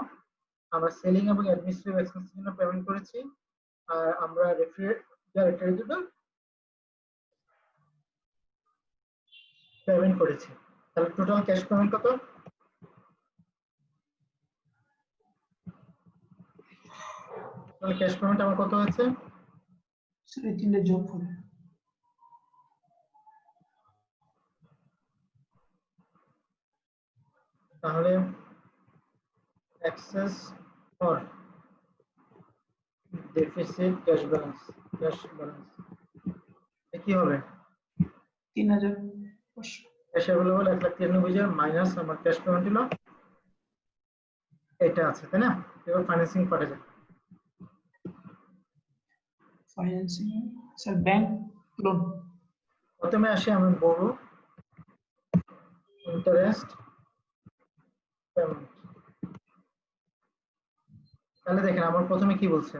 আমরা সেলিং এবং অ্যাডমিনিস্ট্রেটিভ এক্সপেন্সের জন্য পেমেন্ট করেছি, আর আমরা রেফ্রিজারেটরের জন্য পেমেন্ট করেছি। তাহলে টোটাল ক্যাশ পেমেন্ট কত? টোটাল ক্যাশ পেমেন্ট আমার কত হয়েছে? এই তিনটে যোগ করে তাহলে excess for deficit cash balance কি হবে? 3,500। ক্যাশ অ্যাভেলেবল 1,93,000 মাইনাস আমার ক্যাশ পেমেন্ট হলো এটা আছে, তাই না? এবার ফাইন্যান্সিং পার্টে যাই। Financing sir bank loan. প্রথমে আসি আমি বড় ইন্টারেস্ট পেমেন্ট। তাহলে দেখেন আমার প্রথমে কি বলছে,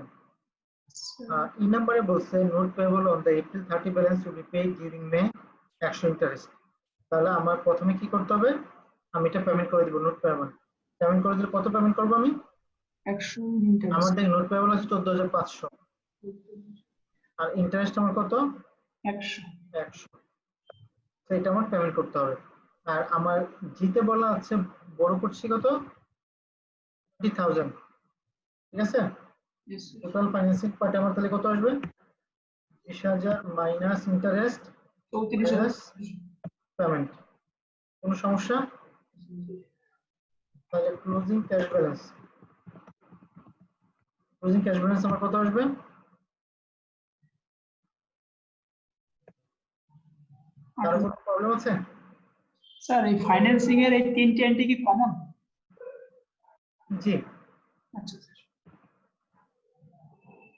ই নাম্বারে বলছে note payable on the April 30 balance to be paid during May 100 interest. তাহলে আমার প্রথমে কি করতে হবে? আমি এটা পেমেন্ট করে দিব। নোট পেয়েবল পেমেন্ট করে দিলে কত পেমেন্ট করব আমি? 100 ইন্টারেস্ট। আমার দেখ নোট পেয়েবল আছে 14,500, আর ইন্টারেস্ট আমার কত? 100। তো এটা আমার পেমেন্ট করতে হবে। আর আমার জিতে বলা আছে বড় করছি কত? 20,000, ঠিক আছে? Yes, sir. Total financing part আমার তাহলে কত আসবে? 20,000 মাইনাস ইন্টারেস্ট 34,000। পেমেন্ট। কোনো সমস্যা? তাহলে ক্লোজিং ক্যাশ ব্যালেন্স আমার কত আসবে? কারো কোনো প্রবলেম আছে? স্যার এই ফাইন্যান্সিং এর এই তিনটে এন্ট্রি কি কমন? জি, আচ্ছা স্যার।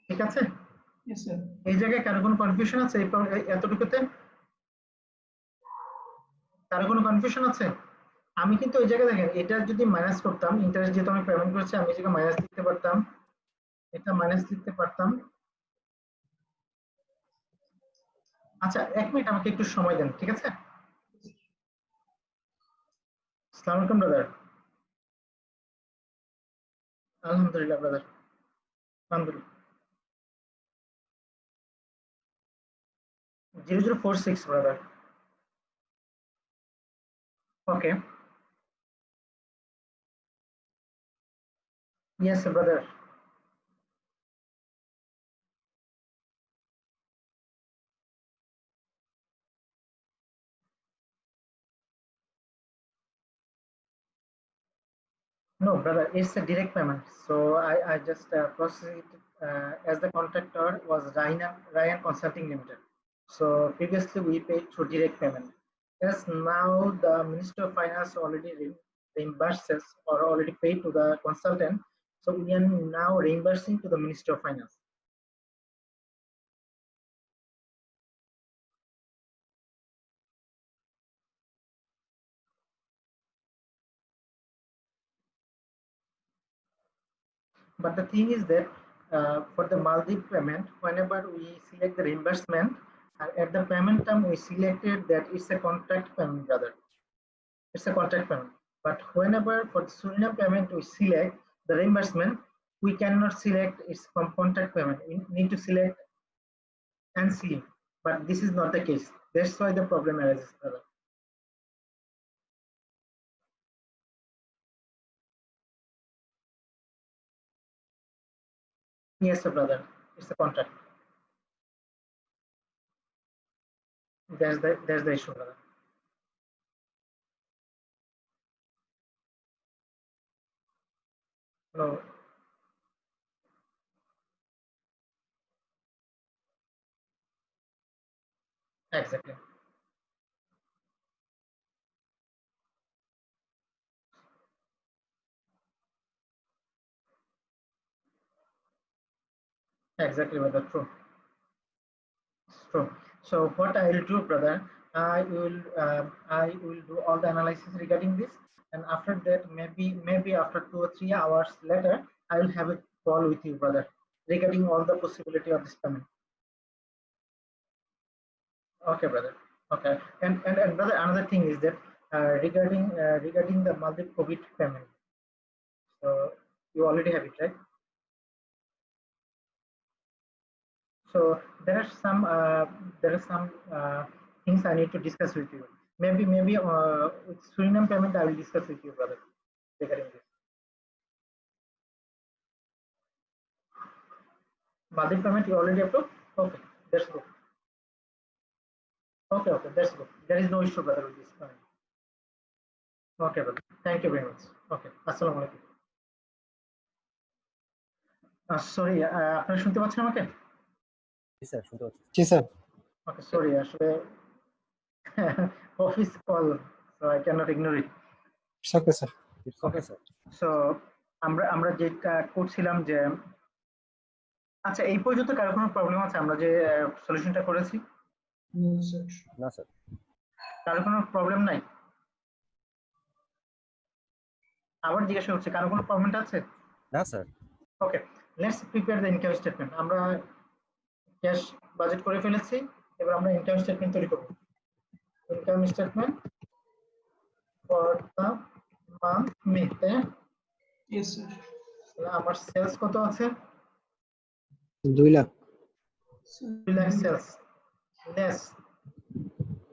ঠিক আছে। Yes, sir. এই জায়গায় কারো কোনো কনফিউশন আছে এতটুকুতে? কারো কোনো কনফিউশন আছে? আমি কিন্তু ওই জায়গায় দেখেন এটা যদি মাইনাস করতাম, ইন্টারেস্ট যেহেতু আমি পেমেন্ট করেছি, আমি এই জায়গায় মাইনাস লিখতে পারতাম, এটা মাইনাস লিখতে পারতাম। আচ্ছা 1 মিনিট আমাকে একটু সময় দেন, ঠিক আছে? আসসালামু আলাইকুম ব্রাদার। আলহামদুলিল্লাহ ব্রাদার, আলহামদুলিল্লাহ। 0046 brother. Okay. Yes, brother. No, brother, it's a direct payment. So I just processed it as the contractor was Ryan Consulting Limited. So previously we paid through direct payment. Yes, now the Minister of Finance already reimburses or already paid to the consultant. So we are now reimbursing to the Minister of Finance. But the thing is that for the Maldives payment, whenever we select the reimbursement, at the payment time we selected that it's a contract payment, brother. It's a contract payment. But whenever for the Suriname payment we select the reimbursement, we cannot select it's from contract payment. We need to select NC. But this is not the case. That's why the problem arises, brother. Yes, sir, brother. It's a contract. That's the issue, brother. No. Exactly. Exactly, brother. True. True. So what I will do, brother, I will do all the analysis regarding this, and after that, maybe after 2 or 3 hours later, I will have a call with you, brother, regarding all the possibility of this payment. Okay, brother. Okay, and brother, another thing is that regarding the multi COVID payment. So you already have it, right? So there are some things I need to discuss with you. Maybe with Suriname payment I will discuss with you, brother, regarding this. Maldives payment you already approved. Okay, that's good. Okay, that's good. There is no issue, brother, with this payment. Okay, brother. Thank you very much. Okay, assalamu alaikum. Sorry, আপনারা শুনতে পাচ্ছেন আমাকে? জি sir, শুনতে পাচ্ছি। জি sir. Okay, sorry, আসলে office call, so I cannot ignore it. Okay sir. Okay, so আমরা যেটা করছিলাম যে আচ্ছা এই পর্যন্ত কারো কোনো প্রবলেম আছে আমরা যে সলিউশনটা করেছি? না স্যার। কারো কোনো প্রবলেম নাই? আবার জিজ্ঞাসা করছি, কারো কোনো প্রবলেম আছে? না sir. Okay, let's prepare the income statement. আমরা ক্যাশ বাজেট করে ফেলেছি, এবার আমরা ইনকাম স্টেটমেন্ট তৈরি করব। Income statement for the month May. Yes, sir. আমার সেলস কত আছে? 2 লাখ। 2 লাখ সেলস।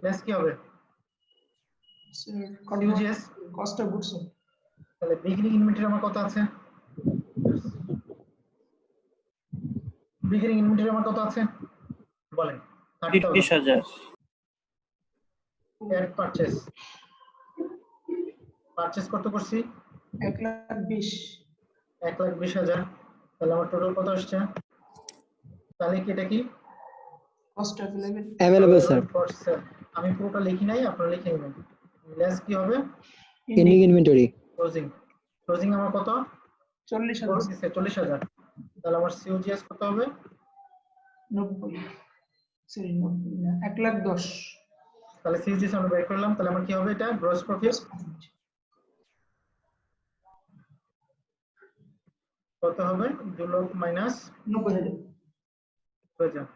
লেস কি হবে? Sir, ইউজিএস cost of goods, sir. তাহলে বিগিনিং ইনভেন্টরি আমার কত আছে? বিগিনিং ইনভেন্টরি আমার কত আছে বলেন? 30,000। এড পারচেজ কত করছি? 1,20,000। 1,20,000। তাহলে আমার টোটাল কত আসছে? তাহলে কি এটা কি Cost अवेलेबल স্যার। আমি পুরোটা লিখি নাই, আপনারা লিখে নেবেন। লেস কি হবে? Ending inventory. ক্লোজিং আমার কত? 40,000। 40,000। তাহলে আমার সিওজিএস কত হবে? 90 সরি 90 না 1,10,000 তাহলে সিজিএস আমরা বের করলাম, তাহলে আমার কি হবে এটা গ্রস প্রফিট কত হবে 2 lakh minus 90,000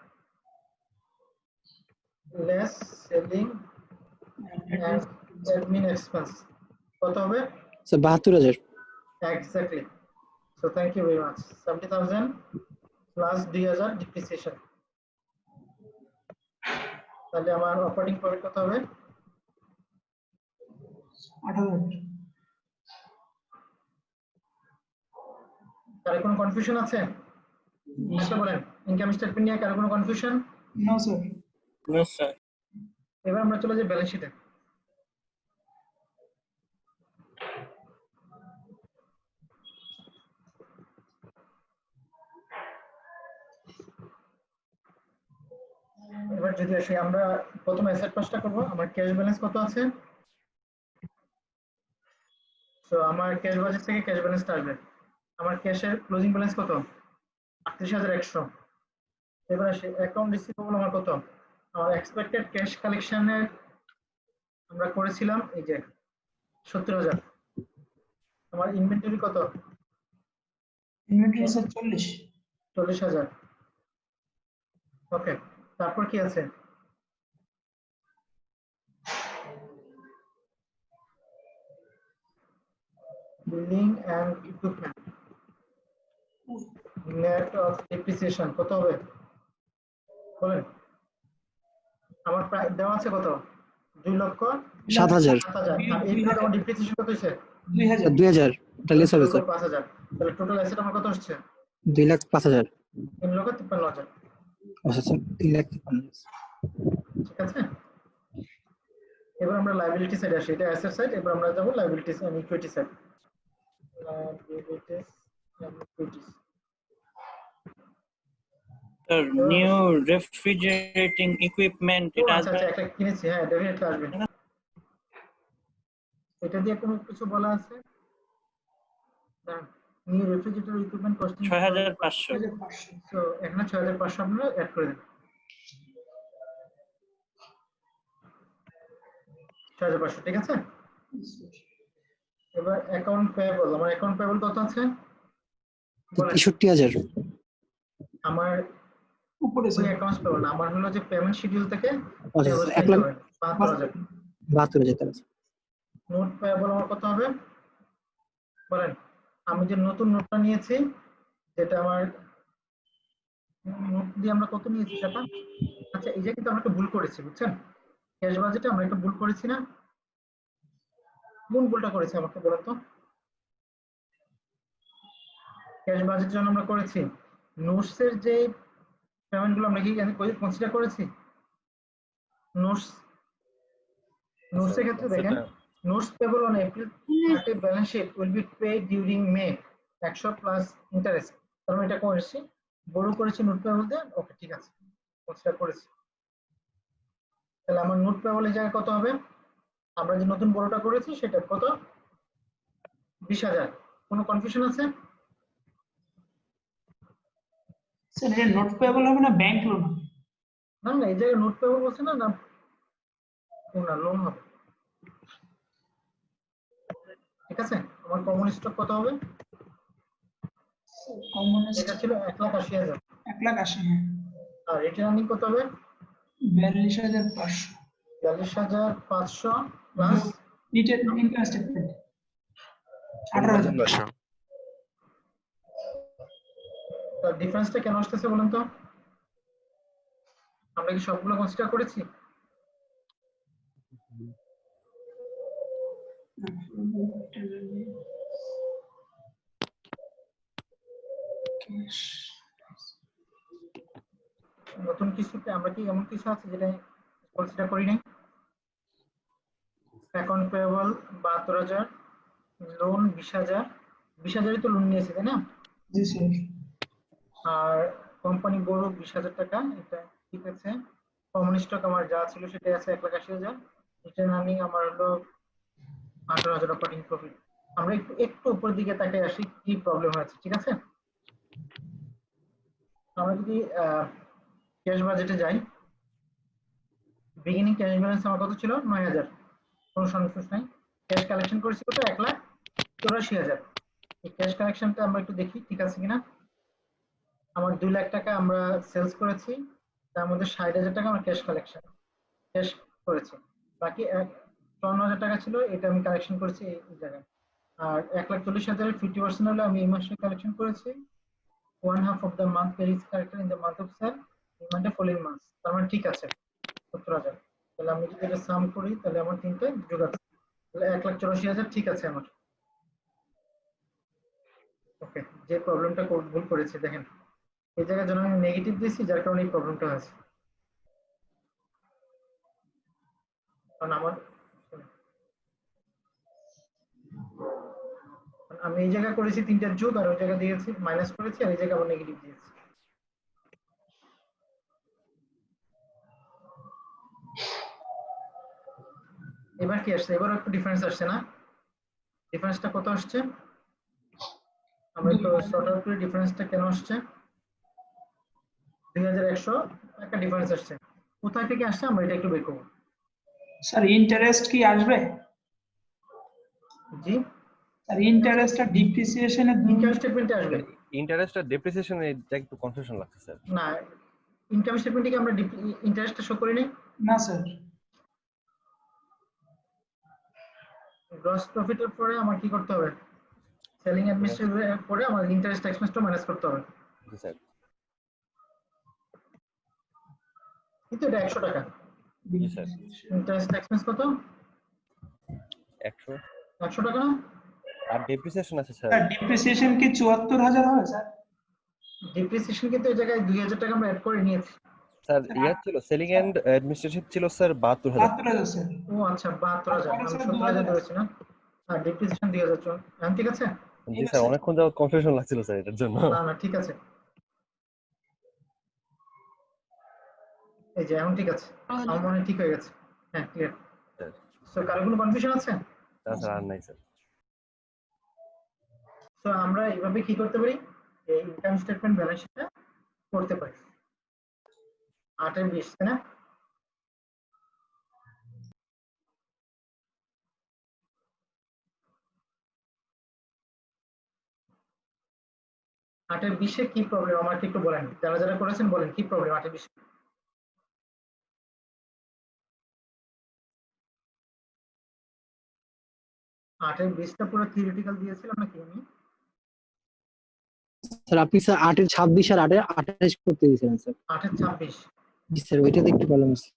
less selling and admin expense কত হবে sir 72,000 exactly so thank you very much 70,000 plus 2,000 depreciation তাহলে আমার অপারেটিং প্রফিট কত হবে 8,000 কারো কোনো কনফিউশন আছে আচ্ছা বলেন ইনকাম স্টেটমেন্ট নিয়ে কারো কোনো confusion no sir no sir এবার আমরা চলে যাই ব্যালেন্স শিটে এবার যদি আসি আমরা প্রথমে অ্যাসেট পাসটা করব আমার ক্যাশ ব্যালেন্স কত আছে সো আমার ক্যাশ বাজেট থেকে ক্যাশ ব্যালেন্সটা আসবে আমার ক্যাশের ক্লোজিং ব্যালেন্স কত 38,100 এবার আসি অ্যাকাউন্ট রিসিভেবল আমার কত আমার এক্সপেক্টেড ক্যাশ কালেকশনের আমরা করেছিলাম এই যে 70,000 আমার ইনভেন্টরি কত ইনভেন্টরি স্যার 40,000 ওকে তারপর কি আছে building and equipment net of depreciation কত হবে বলেন আমার প্রায় দেওয়া আছে কত 7,000 2,07,000 আর এই প্রায় আমার ডেপ্রিসিয়েশন কত হইছে 2,000 এটা লেস হবে স্যার 5,000 তাহলে টোটাল অ্যাসেট আমার কত আসছে 2,05,000 3,53,000 আচ্ছা স্যার 3,53,000 ঠিক আছে এবার আমরা লায়াবিলিটি সাইডে আসি এটা অ্যাসেট সাইড এবার আমরা যাব liabilities and equity side liabilities and equities sir new refrigerating equipment এটা আচ্ছা আসবে একটা কিনেছি হ্যাঁ ডেফিনেটলি আসবে এটা দিয়ে কোনো কিছু বলা আছে না new refrigerator equipment costing 6,500 so এখানে 6,500 আপনারা অ্যাড করে দেন 6,500 ঠিক আছে এবার অ্যাকাউন্ট পেয়েবল আমার অ্যাকাউন্ট পেয়েবল কত আছে 63,000 আমার উপরে ওই স্যার অ্যাকাউন্টস পেয়েবল না আমার হলো যে পেমেন্ট শিডিউল থেকে আচ্ছা payables স্যার 1 লাখ হবে 72,000 72,000 টাকা নোট পেয়েবল আমার কত হবে বলেন আমি যে নতুন নোটটা নিয়েছি যেটা আমার নোট দিয়ে আমরা কত নিয়েছি টাকা আচ্ছা এই যে কিন্তু আমরা একটা ভুল করেছি বুঝছেন ক্যাশ বাজেটে আমরা একটা ভুল করেছি না কোন ভুলটা করেছি আমাকে বলেন তো ক্যাশ বাজেটের জন্য আমরা করেছি নোটস এর যে পেমেন্ট গুলো আমরা কি কনসিডার করেছি নোটস এর ক্ষেত্রে দেখেন notes payable on April 30 balance sheet will be paid during May 100 plus interest তার মানে এটা করেছি বড় করেছি নোট পেয়েবল দিয়ে ওকে ঠিক আছে কনসিডার করেছি তাহলে আমার নোট পেয়েবলের জায়গায় কত হবে আমরা যে নতুন বড়টা করেছি সেটা কত 20,000 কোনো কনফিউশন আছে স্যার এটা নোট পেয়েবল হবে না ব্যাংক লোন না না এই জায়গায় নোট পেয়েবল বলছে না না না লোন হবে ঠিক আছে আমার কমন স্টক কত হবে কমন এটা ছিল 1,80,000 1,80,000 হ্যাঁ আর রিটার্ন আর্নিং কত হবে 42,500 42,500 প্লাস নিটের ইনকাম স্টেটমেন্ট 18,000 তার ডিফারেন্সটা কেন আসতেছে বলেন তো আমরা কি সবগুলো কনসিডার করেছি নতুন কিছুতে আমরা কি এমন কিছু আছে যেটা কনসিডার করি নাই অ্যাকাউন্ট পেয়েবল 72,000 লোন 20,000 20,000 তো লোন নিয়েছে তাই না জি স্যার আর কোম্পানি বড় 20,000 টাকা এটা ঠিক আছে কমন স্টক আমার যা ছিল সেটাই আছে 1,80,000 রিটার্ন আর্নিং আমার হলো 18,000 অপারেটিং প্রফিট আমরা একটু উপর দিকে তাকাই আসি কি প্রবলেম হয়েছে ঠিক আছে আমরা যদি ক্যাশ বাজেটে যাই, বিগিনিং ক্যাশ ব্যালেন্স আমার কত ছিল? 9000, কোনো সন্তুষ্ট নাই। ক্যাশ কালেকশন করেছি কত? 1,84,000। এই ক্যাশ কালেকশনটা আমরা একটু দেখি ঠিক আছে কিনা। আমার 2 লাখ টাকা আমরা সেলস করেছি, তার মধ্যে 60,000 টাকা আমার ক্যাশ কালেকশন ক্যাশ করেছি, বাকি 54,000 টাকা ছিল, এটা আমি কালেকশন করেছি এই জায়গায়। আর 1,40,000 এর 50% হলে আমি এই মাসে কালেকশন করেছি 1/2 of the month carries character in the month of sale, এই মাসে following month, তার মানে ঠিক আছে 70,000। তাহলে আমি যদি এটা সাম করি তাহলে আমার তিনটে যোগ আছে, তাহলে 1,84,000 ঠিক আছে আমার। ওকে, যে প্রবলেমটা ভুল করেছি দেখেন, এই জায়গায় যখন আমি নেগেটিভ দিয়েছি যার কারণে এই প্রবলেমটা হয়েছে। কারণ আমি এই জায়গা করেছি তিনটার যোগ, আর ওই জায়গা দিয়েছি মাইনাস করেছি, আর এই জায়গা আবার নেগেটিভ দিয়েছি। এবার কি আসছে? এবার একটু ডিফারেন্স আসছে না? ডিফারেন্সটা কত আসছে? আমরা একটু সর্ট আউট করি ডিফারেন্সটা কেন আসছে। 2100 একটা ডিফারেন্স আসছে, কোথায় থেকে আসছে আমরা এটা একটু বের করব। স্যার ইন্টারেস্ট কি আসবে? জি, স্যার ইন্টারেস্ট আর ডিপ্রিসিয়েশন এর ইনকাম স্টেটমেন্টে আসবে। ইন্টারেস্ট আর ডেপ্রিসিয়েশন এটা একটু কনফিউশন লাগছে স্যার। না, ইনকাম স্টেটমেন্টে কি আমরা ইন্টারেস্টটা শো করি নাই? না স্যার। গ্রস প্রফিটের পরে আমার কি করতে হবে? সেলিং অ্যাডমিনিস্ট্রেটিভ পরে আমার ইন্টারেস্ট এক্সপেন্সটা মাইনাস করতে হবে। জি স্যার। কিন্তু এটা 100 টাকা। জি স্যার। ইন্টারেস্ট এক্সপেন্স কত? 100 টাকা না? আর ডেপ্রিসিয়েশন আছে স্যার। স্যার ডিপ্রিসিয়েশন কি 74,000 হবে স্যার? ডেপ্রিসিয়েশন কিন্তু এই জায়গায় 2000 টাকা আমরা অ্যাড করে নিয়েছি স্যার ইয়ার ছিল সেলিং এন্ড অ্যাডমিনিস্ট্রেটিভ ছিল স্যার 72,000। 72,000 স্যার। ও আচ্ছা 72,000, আমি 70,000 ধরেছি না। আর ডেপ্রিসিয়েশন 2000 এখন ঠিক আছে? জি স্যার, অনেকক্ষণ যাবত কনফিউশন লাগছিল স্যার এটার জন্য। না না ঠিক আছে, এই যে এখন ঠিক আছে, আমার মনে হয় ঠিক হয়ে গেছে। হ্যাঁ ক্লিয়ার। সো কারো কোনো কনফিউশন আছে? না স্যার, আর নাই স্যার। সো আমরা এইভাবে কি করতে পারি, এই ইনকাম স্টেটমেন্ট ব্যালেন্স শিটটা করতে পারি। 8/20 তাই না? আটের 20-এ কি প্রবলেম আমাকে একটু বলেন, যারা যারা করেছেন বলেন কি প্রবলেম 8/20। 8/20টা পুরো থিওরিটিক্যাল দিয়েছিলাম নাকি আমি? স্যার আপনি স্যার 8-এর 26 আর 8-এর 28 করতে দিয়েছিলেন স্যার। 8/26। জি স্যার, ওইটাতে একটু প্রবলেম আছে।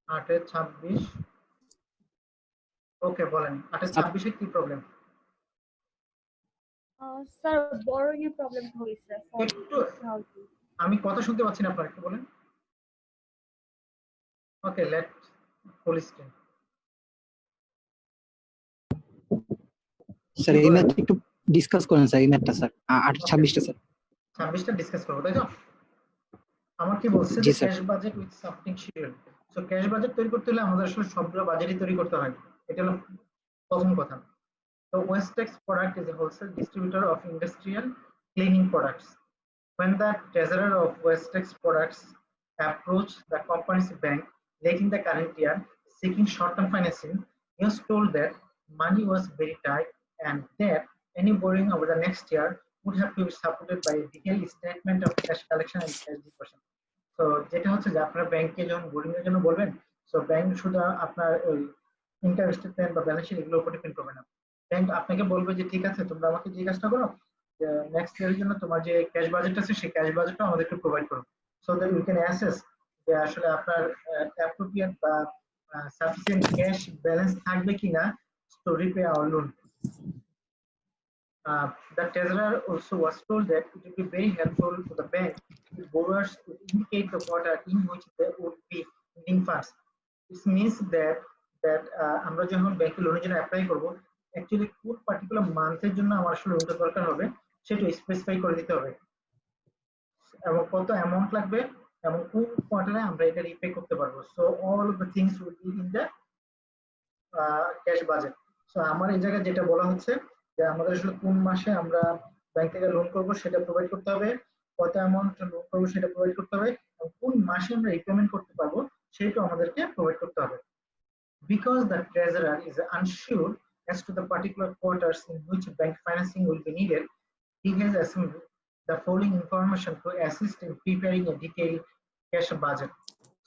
8/26 ওকে বলেন 8/26-এ কি প্রবলেম? স্যার বড়িং এর প্রবলেম হইছে একটু আমি কথা শুনতে পাচ্ছি না আপনার, একটু বলেন। Okay let full screen. Sir এই ম্যাথটা একটু ডিসকাস করেন স্যার, এই ম্যাথটা স্যার 8-26টা স্যার। 26টা ডিসকাস করব তাই তো? আমার কি বলছে জি যে sir. Cash budget with supporting schedule. So cash budget তৈরি করতে হলে আমাদের আসলে সবগুলো বাজেটই তৈরি করতে হয়, এটা হলো প্রথম কথা। So Westex product is a wholesale distributor of industrial cleaning products. When the treasurer of Westex products approached the company's bank late in the current year seeking short-term financing, he was told that money was very tight and that any borrowing over the next year would have to be supported by a detailed statement of cash collection and cash disbursement. So যেটা হচ্ছে যে আপনারা ব্যাংকে যখন boring এর জন্য বলবেন, so bank শুধু আপনার ওই ইনকাম স্টেটমেন্ট বা ব্যালেন্স শিট এগুলোর উপর ডিপেন্ড করবে না। ব্যাংক আপনাকে বলবে যে ঠিক আছে তোমরা আমাকে যে কাজটা করো, নেক্সট ইয়ারের জন্য তোমার যে ক্যাশ বাজেট আছে সেই ক্যাশ বাজেটটা আমাদেরকে প্রোভাইড করো, so that we can assess যে আসলে আপনার অ্যাপ্রোপ্রিয়েট বা সাফিসিয়েন্ট ক্যাশ ব্যালেন্স থাকবে কিনা to repay our loan. The treasurer also was told that it would be very helpful to the bank if borrowers would indicate the quarter in which they would be needing funds. This means that আমরা যখন ব্যাংকে লোনের জন্য apply করব, actually কোন particular মান্থের জন্য আমার আসলে লোনটা দরকার হবে সেটা স্পেসিফাই করে দিতে হবে, এবং কত অ্যামাউন্ট লাগবে এবং কোন কোয়ার্টারে আমরা এটা রিপে করতে পারবো। So all of the things will be in the cash budget. So আমার এই জায়গায় যেটা বলা হচ্ছে যে আমাদের আসলে কোন মাসে আমরা ব্যাংক থেকে লোন করব সেটা প্রোভাইড করতে হবে, কত অ্যামাউন্ট লোন পাবো সেটা প্রোভাইড করতে হবে, এবং কোন মাসে আমরা রিপেমেন্ট করতে পারবো সেটা আমাদেরকে প্রোভাইড করতে হবে। Because the treasurer is unsure as to the particular quarters in which bank financing will be needed, he has assembled the following information to assist in preparing a detailed cash budget.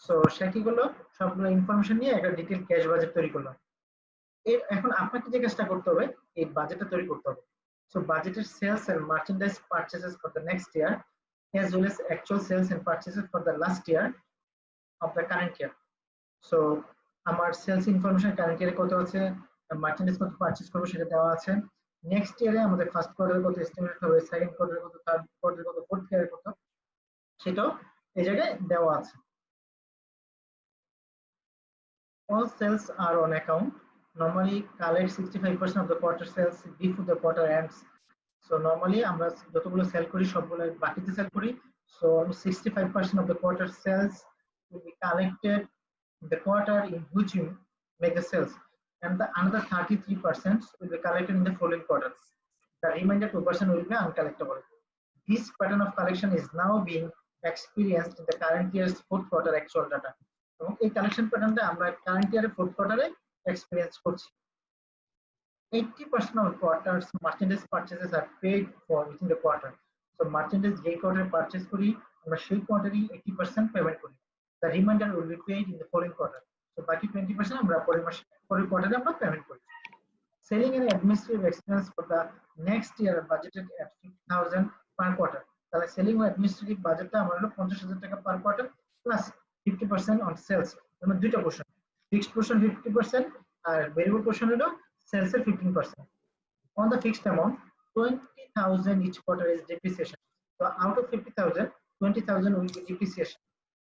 So সে কি করলো, সবগুলো information নিয়ে একটা detail cash budget তৈরি করলো। এখন আপনাকে যে কাজটা করতে হবে, এই বাজেটটা তৈরি করতে হবে। So budgeted sales and merchandise purchases for the next year, as well as actual sales and purchases for the last year of the current year. So আমার সেলস ইনফরমেশন কারেন্ট ইয়ারে কত আছে, মার্চেন্ডাইজ কত পারচেজ করবো সেটা দেওয়া আছে। Next ইয়ারে আমাদের ফার্স্ট কোয়ার্টারে কত এস্টিমেট হবে, সেকেন্ড কোয়ার্টারে কত, থার্ড কোয়ার্টারে কত, ফোর্থ ইয়ারে কত, সেটাও এই জায়গায় দেওয়া আছে। All sales are on account. Normally collect 65% of the quarter sales before the quarter ends. So normally আমরা যতগুলো সেল করি সবগুলো বাকিতে সেল করি। So 65% of the quarter sales will be collected in the quarter in which you make the sales, and the another 33% will be collected in the following quarters. The remainder 2% will be uncollectible. This pattern of collection is now being experienced in the current year's fourth quarter actual data. এবং এই collection প্যাটার্নটা আমরা current ইয়ারের fourth কোয়ার্টারে experience করছি। 80% of quarters merchandise purchases are paid for within the quarter. So merchandise যেই কোয়ার্টারে purchase করি আমরা সেই কোয়ার্টারই 80% পেমেন্ট করি। The remainder will be paid in the following quarter. So বাকি 20% আমরা পরের কোয়ার্টারে আমরা পেমেন্ট করি। Selling and administrative expense for the next year budgeted at 50,000 per quarter. তাহলে সেলিং ও অ্যাডমিনিস্ট্রেটিভ বাজেটটা আমার হলো 50,000 টাকা পার কোয়ার্টার প্লাস 50% অন সেলস। মানে দুইটা পোরশন, ফিক্সড পোরশন 50% আর ভেরিয়েবল পোরশন হলো সেলস এর 15%. On the fixed amount, 20,000 each quarter is depreciation. So out of 50,000, 20,000 will be depreciation.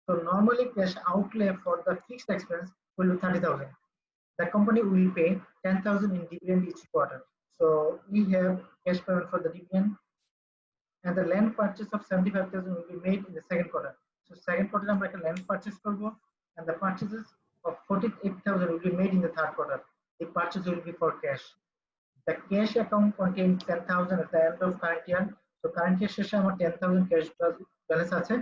So normally cash outlay for the fixed expense will be 30,000. The company will pay 10,000 in dividend each quarter. So we have cash payment for the dividend, and the land purchase of 75,000 will be made in the second quarter. So second quarter আমরা একটা land purchase করব, and the purchases of 48,000 will be made in the third quarter. The purchase will be for cash. The cash account contains 10,000 at the end of current year. So current year শেষে আমার 10,000 cash balance আছে.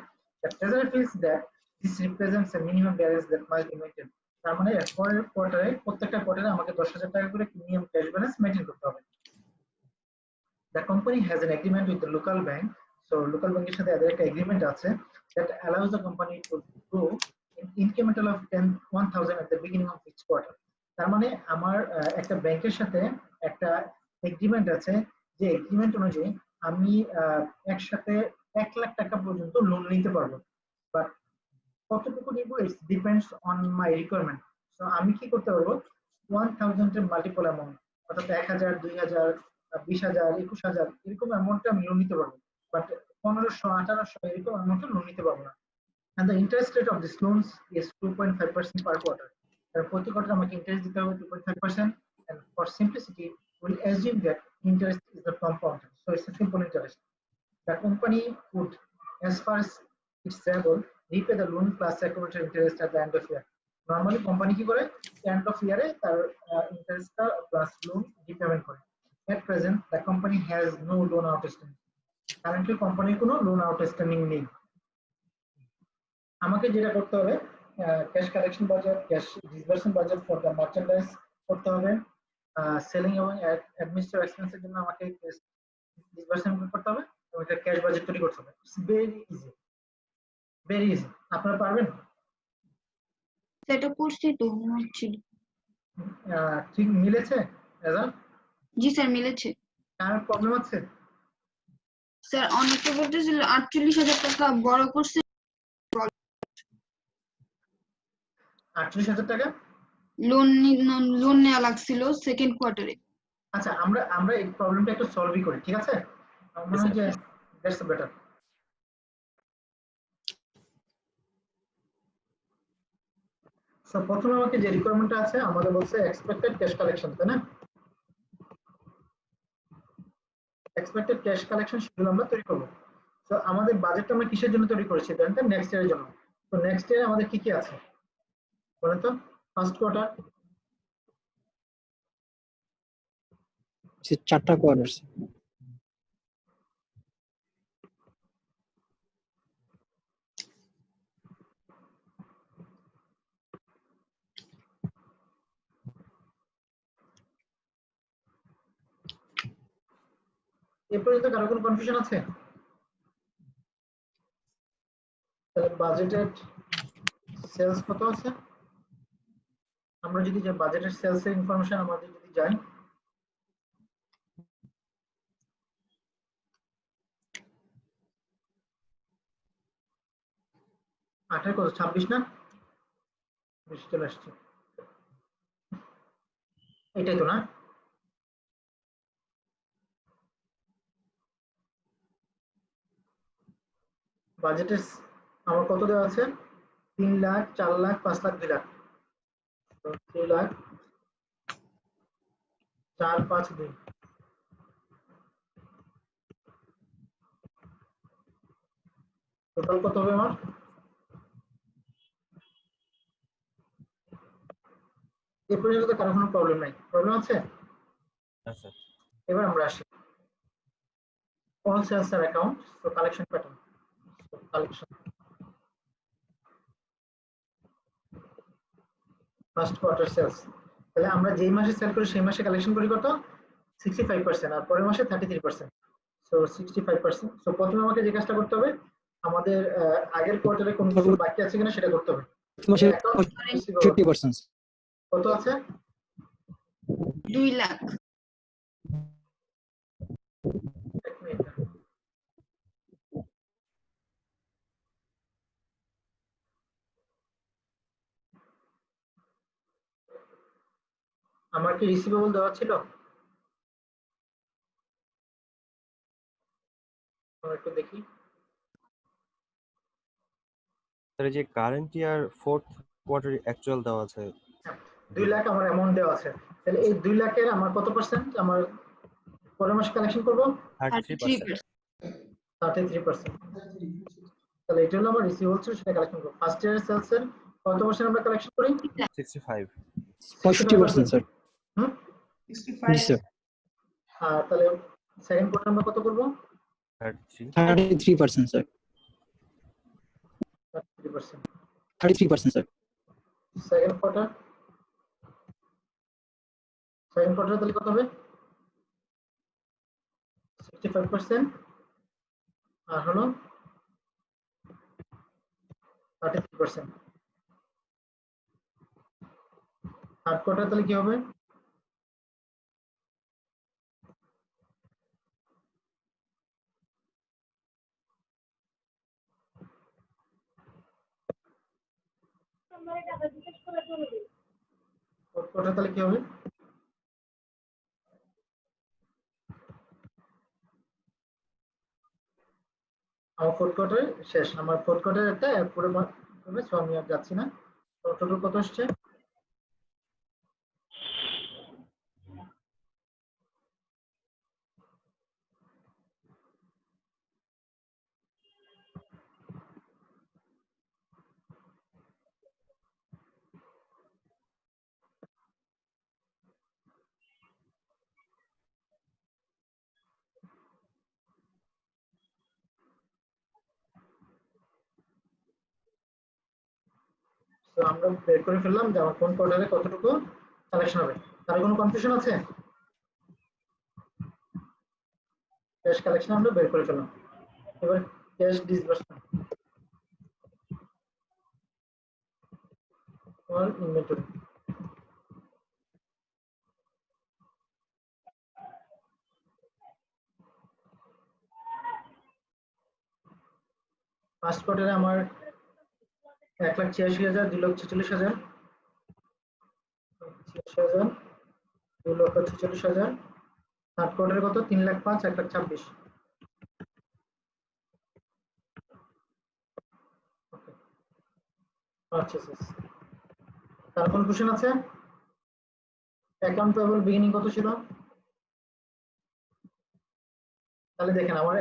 The treasurer feels that this represents a minimum balance that must be maintained. তার মানে পরের কোয়ার্টারে প্রত্যেকটা কোয়ার্টারে আমাকে 10,000 টাকা করে মিনিমাম ক্যাশ ব্যালেন্স মেইনটেইন করতে হবে। The company has an agreement with the local bank. So local bank এর সাথে এদের একটা এগ্রিমেন্ট আছে that allows the company to go in incremental of 1,000 at the beginning of each quarter. তার মানে আমার একটা ব্যাংকের সাথে একটা এগ্রিমেন্ট আছে, যে এগ্রিমেন্ট অনুযায়ী আমি একসাথে 1 লাখ টাকা পর্যন্ত লোন নিতে পারবো, বাট কতটুকু নিব it depends on my requirement. So আমি কি করতে পারবো, 1,000 এর মাল্টিপল অ্যামাউন্ট, অর্থাৎ 1,000, 2,000, 20,000, 21,000 এরকম অ্যামাউন্টে আমি লোন নিতে পারবো, বাট 1,500, 1,800 এরকম অ্যামাউন্টে লোন নিতে পারবো না। And the interest rate of these loans is 2.5% per quarter. প্রতি কোয়ার্টারে আমাকে ইন্টারেস্ট দিতে হবে 2.5%, and for simplicity we'll assume that interest is the compound, so it's a simple interest. The company would, as far as it's able, repay the loan plus accumulated interest at the end of year. Normally company কি করে, end of year এ তার ইন্টারেস্টটা plus loan repayment করে। At present the company has no loan outstanding. Currently কোম্পানির কোনো loan outstanding নেই। আমাকে যেটা করতে হবে, cash collection budget, cash disbursement budget for the merchandise করতে হবে, সেলিং এবং অ্যাডমিনিস্ট্রেটিভ এক্সপেন্সের জন্য আমাকে ডিসবার্সমেন্ট করতে হবে, এবং একটা ক্যাশ বাজেট তৈরি করতে হবে। It's very easy. আপনারা পারবেন? সেটা করছি তো ছিল। ঠিক মিলেছে রেজাল্ট? জি স্যার মিলেছে। কার প্রবলেম আছে? স্যার অনেকে বলতেছিল 48,000 টাকা বড় করছে, 48,000 টাকা লোন নেওয়া লাগছিল সেকেন্ড কোয়ার্টারে। আচ্ছা, আমরা এই প্রবলেমটা একটু সলভই করি, ঠিক আছে? আমার মনে হয় যে দ্যাটস বেটার। সো প্রথমে আমাকে যে রিকোয়ারমেন্টটা আছে, আমাদের বলছে এক্সপেক্টেড ক্যাশ কালেকশন, তাই না? এক্সপেক্টেড ক্যাশ কালেকশন শিডিউল আমরা তৈরি করব। তো আমাদের বাজেটটা আমরা কিসের জন্য তৈরি করেছি জানেন? নেক্সট ইয়ারের জন্য। তো নেক্সট ইয়ারে আমাদের কি কি আছে বলেন তো? ফার্স্ট কোয়ার্টার, 4টা কোয়ার্টার। এ পর্যন্ত কারো কোনো কনফিউশন আছে? তাহলে বাজেটেড সেলস কত আছে? আমরা যদি যে বাজেটেড সেলস এর ইনফরমেশন আমাদের যদি যাই, আঠারো কত 26 না, বেশি চলে আসছে, এটাই তো না? বাজেটের আমার কত দেওয়া আছে? 3 লাখ, 4 লাখ, 5 লাখ, 2 লাখ। তো 3 লাখ 4 5 2, টোটাল কত হবে আমার? এ পর্যন্ত তো কারো কোনো প্রবলেম নাই, প্রবলেম আছে? আচ্ছা এবার আমরা আসি all sales are account, so collection pattern, so collection first quarter sales, তাহলে আমরা যেই মাসে সেল করি সেই মাসে কালেকশন করি কত? 65%, আর পরের মাসে 33%, সো 65%। সো প্রথমে আমাকে যে কাজটা করতে হবে, আমাদের আগের কোয়ার্টারে কোন কিছু বাকি আছে কিনা সেটা করতে হবে। মাসে Account receivable 50%। কত আছে? 2 লাখ। এক মিনিট। আমার কি রিসিভেবল দেওয়া ছিল? আমরা একটু দেখি। স্যার এই যে current year fourth quarter actual দেওয়া আছে 2 লাখ আমার অ্যামাউন্ট দেওয়া আছে, তাহলে এই 2 লাখের আমার কত পার্সেন্ট আমার পরের মাসে কালেকশন করব? 33%। 33%। তাহলে এটা হলো আমার রিসিভেবল ছিল, সেটা কালেকশন করব। ফার্স্ট ইয়ার সেলস এর কত পার্সেন্ট আমরা কালেকশন করি? 65। 65% স্যার। হুম, 65 জি স্যার। আর তাহলে সেকেন্ড কোয়ার্টার আমরা কত করব? 33। 33% স্যার। 33%। 33% স্যার। সেকেন্ড কোয়ার্টার তাহলে কত হবে? 65% আর হলো 33%। থার্ড কোয়ার্টার তাহলে কি হবে? ফোর্থ কোয়ার্টার তাহলে কি হবে? আমার ফোর্থ কোয়ার্টার শেষ, আমার ফোর্থ কোয়ার্টার একটা পুরো হবে, সো আমি আর যাচ্ছি না। টোটাল কত আসছে? তো আমরা বের করে ফেললাম যে আমার কোন কোয়ার্টারে কতটুকু কালেকশন হবে। তার কোনো কনফিউশন আছে? ক্যাশ কালেকশন আমরা বের করে ফেললাম। এবার cash disbursement or inventory। First কোয়ার্টারে আমার 1,86,000, 2,46,000, 86,000, 2,46,000। থার্ড কোয়ার্টারে কত? 3,05,000, 1,26,000। পারচেসেস। তার কোন কোশ্চেন আছে? অ্যাকাউন্ট পেয়েবল বিগিনিং কত ছিল? তাহলে দেখেন আমার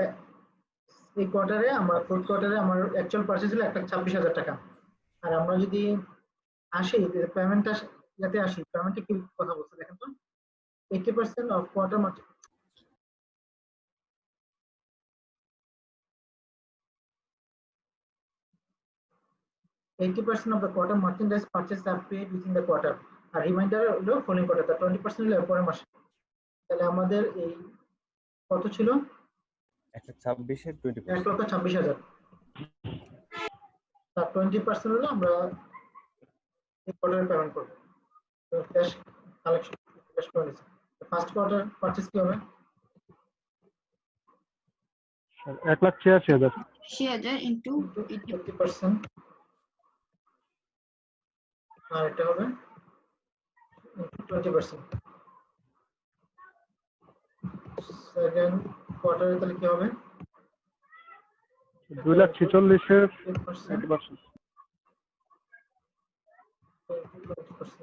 এই কোয়ার্টারে, আমার ফোর্থ কোয়ার্টারে আমার অ্যাকচুয়াল পারচেজ ছিল 1,26,000 টাকা। আর আমরা যদি আসি পেমেন্টটা যাতে আসি, পেমেন্টে কি কথা বলছে দেখেন তো, 80% of quarter March. $80 of the quarter merchandise purchase are paid within the quarter, আর রিমাইন্ডার হলো ফলোইং কোয়ার্টার, 20% হলো পরের মাসে। তাহলে আমাদের এই কত ছিল? 1,26,000 20%। 1,26,000 তার 20% হলে আমরা এই কোয়ার্টারে পেমেন্ট করবো। ক্যাশ কালেকশন ক্যাশ করে নিচ্ছি। ফার্স্ট কোয়ার্টার পারচেজ কি হবে? 1,86,000। 80,000 into 80%, আর এটা হবে 20%। সেকেন্ড কোয়ার্টারে তাহলে কি হবে? 2,46,000 8%, 80%। 20%।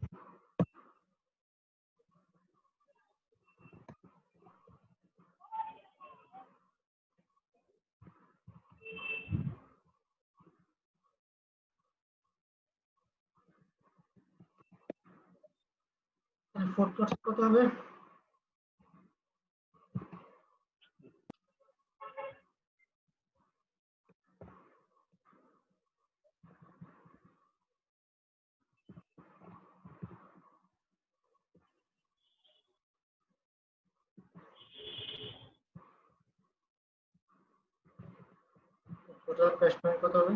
ফোর্থ কোয়ার্টার কত হবে? টোটাল ক্যাশ পেমেন্ট কত হবে?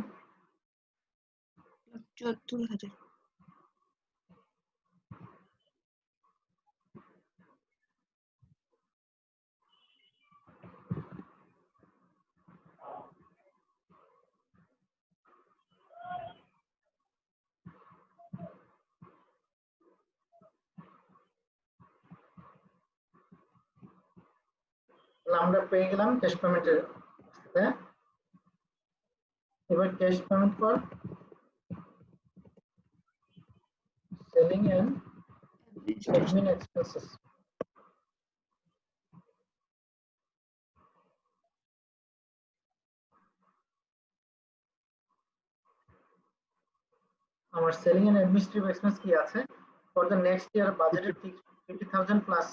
74,000। আমরা পেয়ে গেলাম ক্যাশ পেমেন্টের। এবার cash payment for selling and admin expenses. আমার সেলিং এন্ড অ্যাডমিনিস্ট্রেটিভ এক্সপেন্স কি আছে? For the next year budgeted 50,000 plus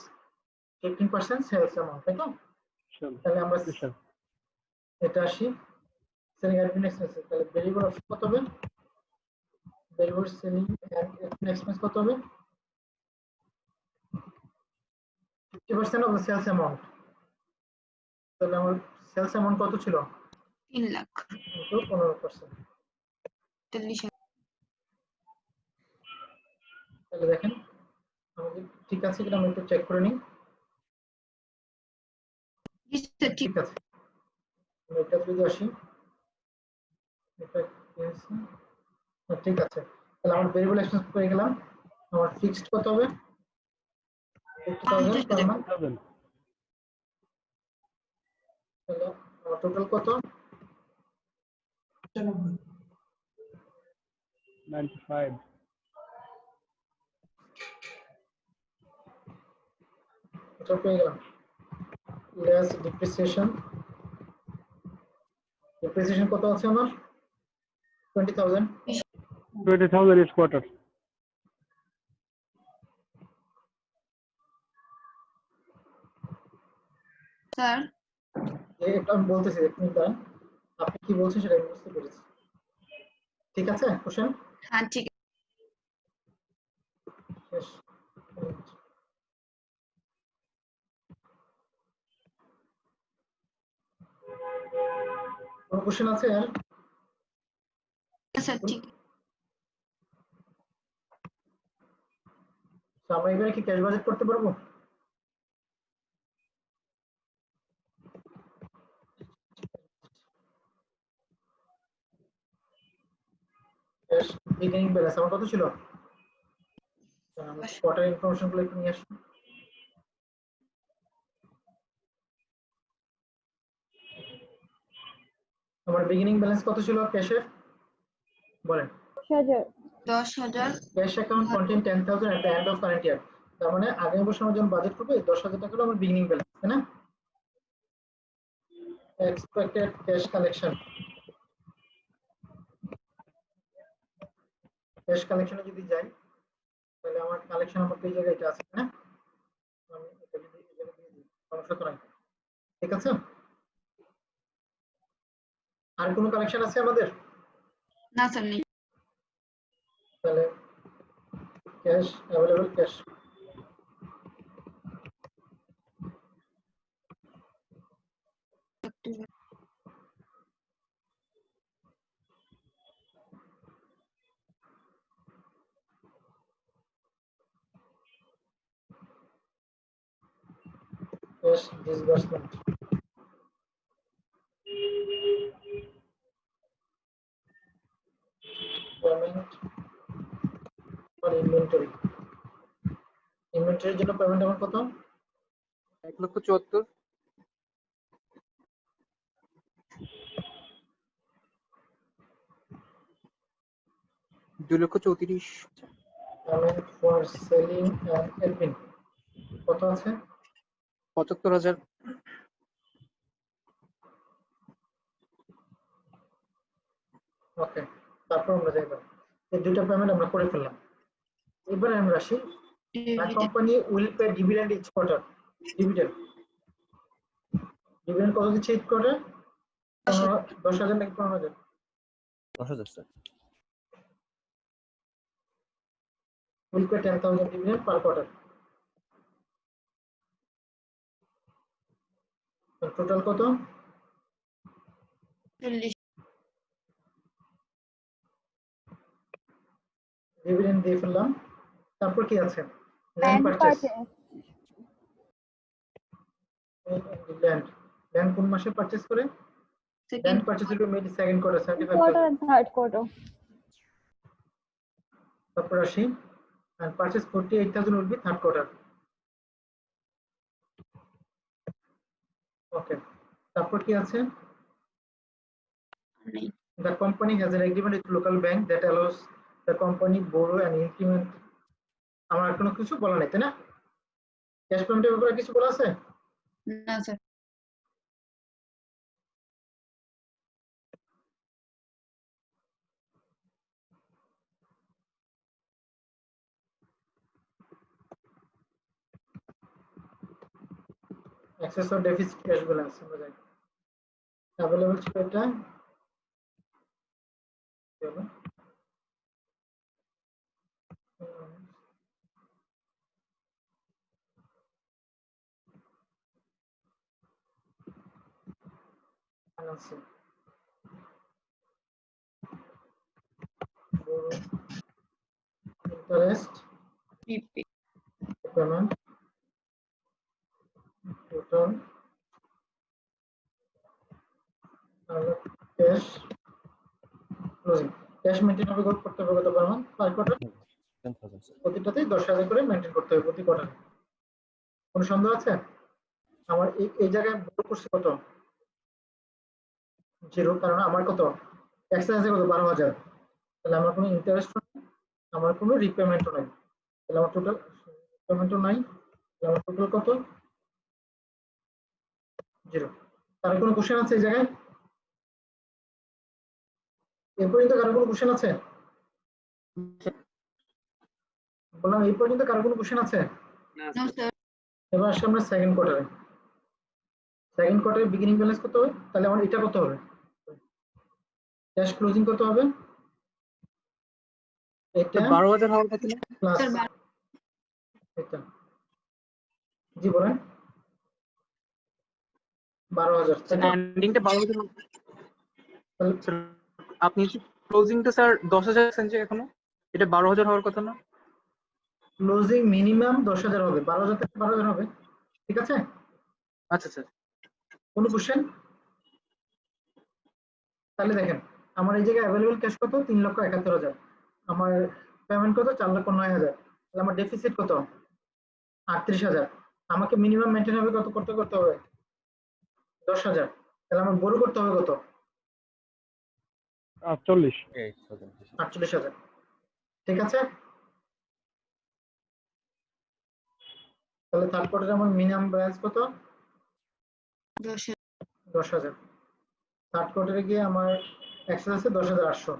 15% sales amount, তাই তো? তাহলে আমরা এটা আসি সেলিং অ্যাডমিন এক্সপেন্সেস। তাহলে ভেরিয়েবল অপশন কত হবে? Variable selling and admin expense কত হবে? 50% অফ দ্য সেলস অ্যামাউন্ট। তাহলে আমার সেলস অ্যামাউন্ট কত ছিল? 3 লাখ। ইনটু 15%। 43,000। তাহলে দেখেন আমাদের ঠিক আছে কিনা আমি একটু চেক করে নিই। জি স্যার, ঠিক। ঠিক আছে, আমি এটা যদি আসি, এটা কি আছে? হ্যাঁ, ঠিক আছে। তাহলে আমার ভেরিয়েবল এক্সপেন্স পেয়ে গেলাম। আমার ফিক্সড কত হবে? 50,000 পার মান্থ। তাহলে আমার টোটাল কত? 95। এটা পেয়ে গেলাম। Less depreciation. ডিপ্রিসিয়েশন কত আছে আমার? 20,000। 20,000 each quarter. স্যার, এটা আমি বলতেছি, এক মিনিট দাঁড়ান। আপনি কি বলছেন সেটা আমি বুঝতে পেরেছি। ঠিক আছে কোশ্চেন হ্যাঁ ঠিক। শেষ। কোনো কোশ্চেন আছে আর? স্যার ঠিক। তো আমরা এবারে কি ক্যাশ বাজেট করতে পারবো? ক্যাশ বিগিনিং ব্যালেন্স আমার কত ছিল? কোয়ার্টার ইনফরমেশন গুলো একটু নিয়ে আসুন। আমার বিগিনিং ব্যালেন্স কত ছিল ক্যাশের? বলেন। 10,000। Cash account contain 10,000 at the end of current year। তার মানে আগামী বছর আমরা যখন বাজেট করব এই 10,000 টাকা হলো আমার বিগিনিং ব্যালেন্স, তাই না? Expected cash collection. ক্যাশ কালেকশনে যদি যাই তাহলে আমার কালেকশন আমার এই জায়গায় এটা আছে, তাই না? আমি এটা যদি এই জায়গায় দিয়ে দিই সমস্যা তো নাই। ঠিক আছে? আর কোনো কালেকশন আছে আমাদের? না স্যার নেই। তাহলে cash available cash Cash disbursement. Payment for inventory. ইনভেন্টরির জন্য পেমেন্ট আমার কত? 1,74,000। 2,34,000। Payment for selling and admin কত আছে? 75,000। ওকে, তারপর আমরা যাইব এই দুইটা পেমেন্ট আমরা করে ফেললাম। এবার আমরা আসি the company will pay dividend each quarter. Dividend কত দিচ্ছে each quarter? 10,000 নাকি 15,000? 10,000 sir. will pay 10,000 dividend per quarter. Total কত? 40। ডিভিডেন্ড দিয়ে ফেললাম। তারপর কি আছে? Land purchase. ল্যান্ড কোন মাসে পারচেজ করে? ল্যান্ড পারচেজ হলো made second quarter 75,000 third quarter. তারপর আসি and purchase 48,000 will be third quarter. Okay, তারপর কি আছে? The company has an agreement with local bank that allows the company borrow and increment. আমার কোনো কিছু বলা নাই তাই না? ক্যাশ পেমেন্টের ব্যাপারে কিছু বলা আছে? না sir. Excess or deficit cash balance আমরা জানি available ছিল এটা চলো financing interest payment total cash closing cash maintain হবে করতে হবে কত পরিমাণ পার কোয়ার্টার 10,000 স্যার। প্রতিটাতেই 10,000 করে মেইনটেইন করতে হবে প্রতি কোয়ার্টারে। কোনো সন্দেহ আছে? আমার এই জায়গায় বড় করছে কত? 0, কারণ আমার কত এক্সেস আছে কত 12,000। তাহলে আমার কোনো ইন্টারেস্ট নাই, আমার কোনো রিপেমেন্টও নাই, তাহলে আমার টোটাল রিপেমেন্টও নাই, তাহলে আমার টোটাল কত? 0। তার কোনো কোশ্চেন আছে এই জায়গায়? এই পর্যন্ত কারো কোনো কোশ্চেন আছে? বললাম এই পর্যন্ত কারো কোনো কোশ্চেন আছে? না স্যার। এবার আসলে আমরা সেকেন্ড কোয়ার্টারে। সেকেন্ড কোয়ার্টারে বিগিনিং ব্যালেন্স কত হবে? তাহলে আমার এটা কত হবে? ক্যাশ ক্লোজিং কত হবে? এটা 12,000 হওয়ার কথা না? প্লাস এটা। জি বলেন। 12,000 এন্ডিংটা 12,000। তাহলে স্যার আপনি ক্লোজিংটা স্যার 10,000 সেন্টে এখনো, এটা 12,000 হওয়ার কথা না? ক্লোজিং মিনিমাম 10,000 হবে, 12,000 থেকে 12,000 হবে, ঠিক আছে? আচ্ছা স্যার। কোনো কোশ্চেন? তাহলে দেখেন আমার এই জায়গায় অ্যাভেলেবল ক্যাশ কত? 3,71,000। আমার পেমেন্ট কত? 4,09,000। তাহলে আমার ডেফিসিট কত? 38,000। আমাকে মিনিমাম মেইনটেইন হবে কত করতে হবে? 10,000। তাহলে আমার বড় করতে হবে কত? 48 48,000। ঠিক আছে? তাহলে থার্ড কোয়ার্টারে আমার মিনিমাম ব্যালেন্স কত? 10,000। থার্ড কোয়ার্টারে গিয়ে আমার এক্সেস আছে 10,800।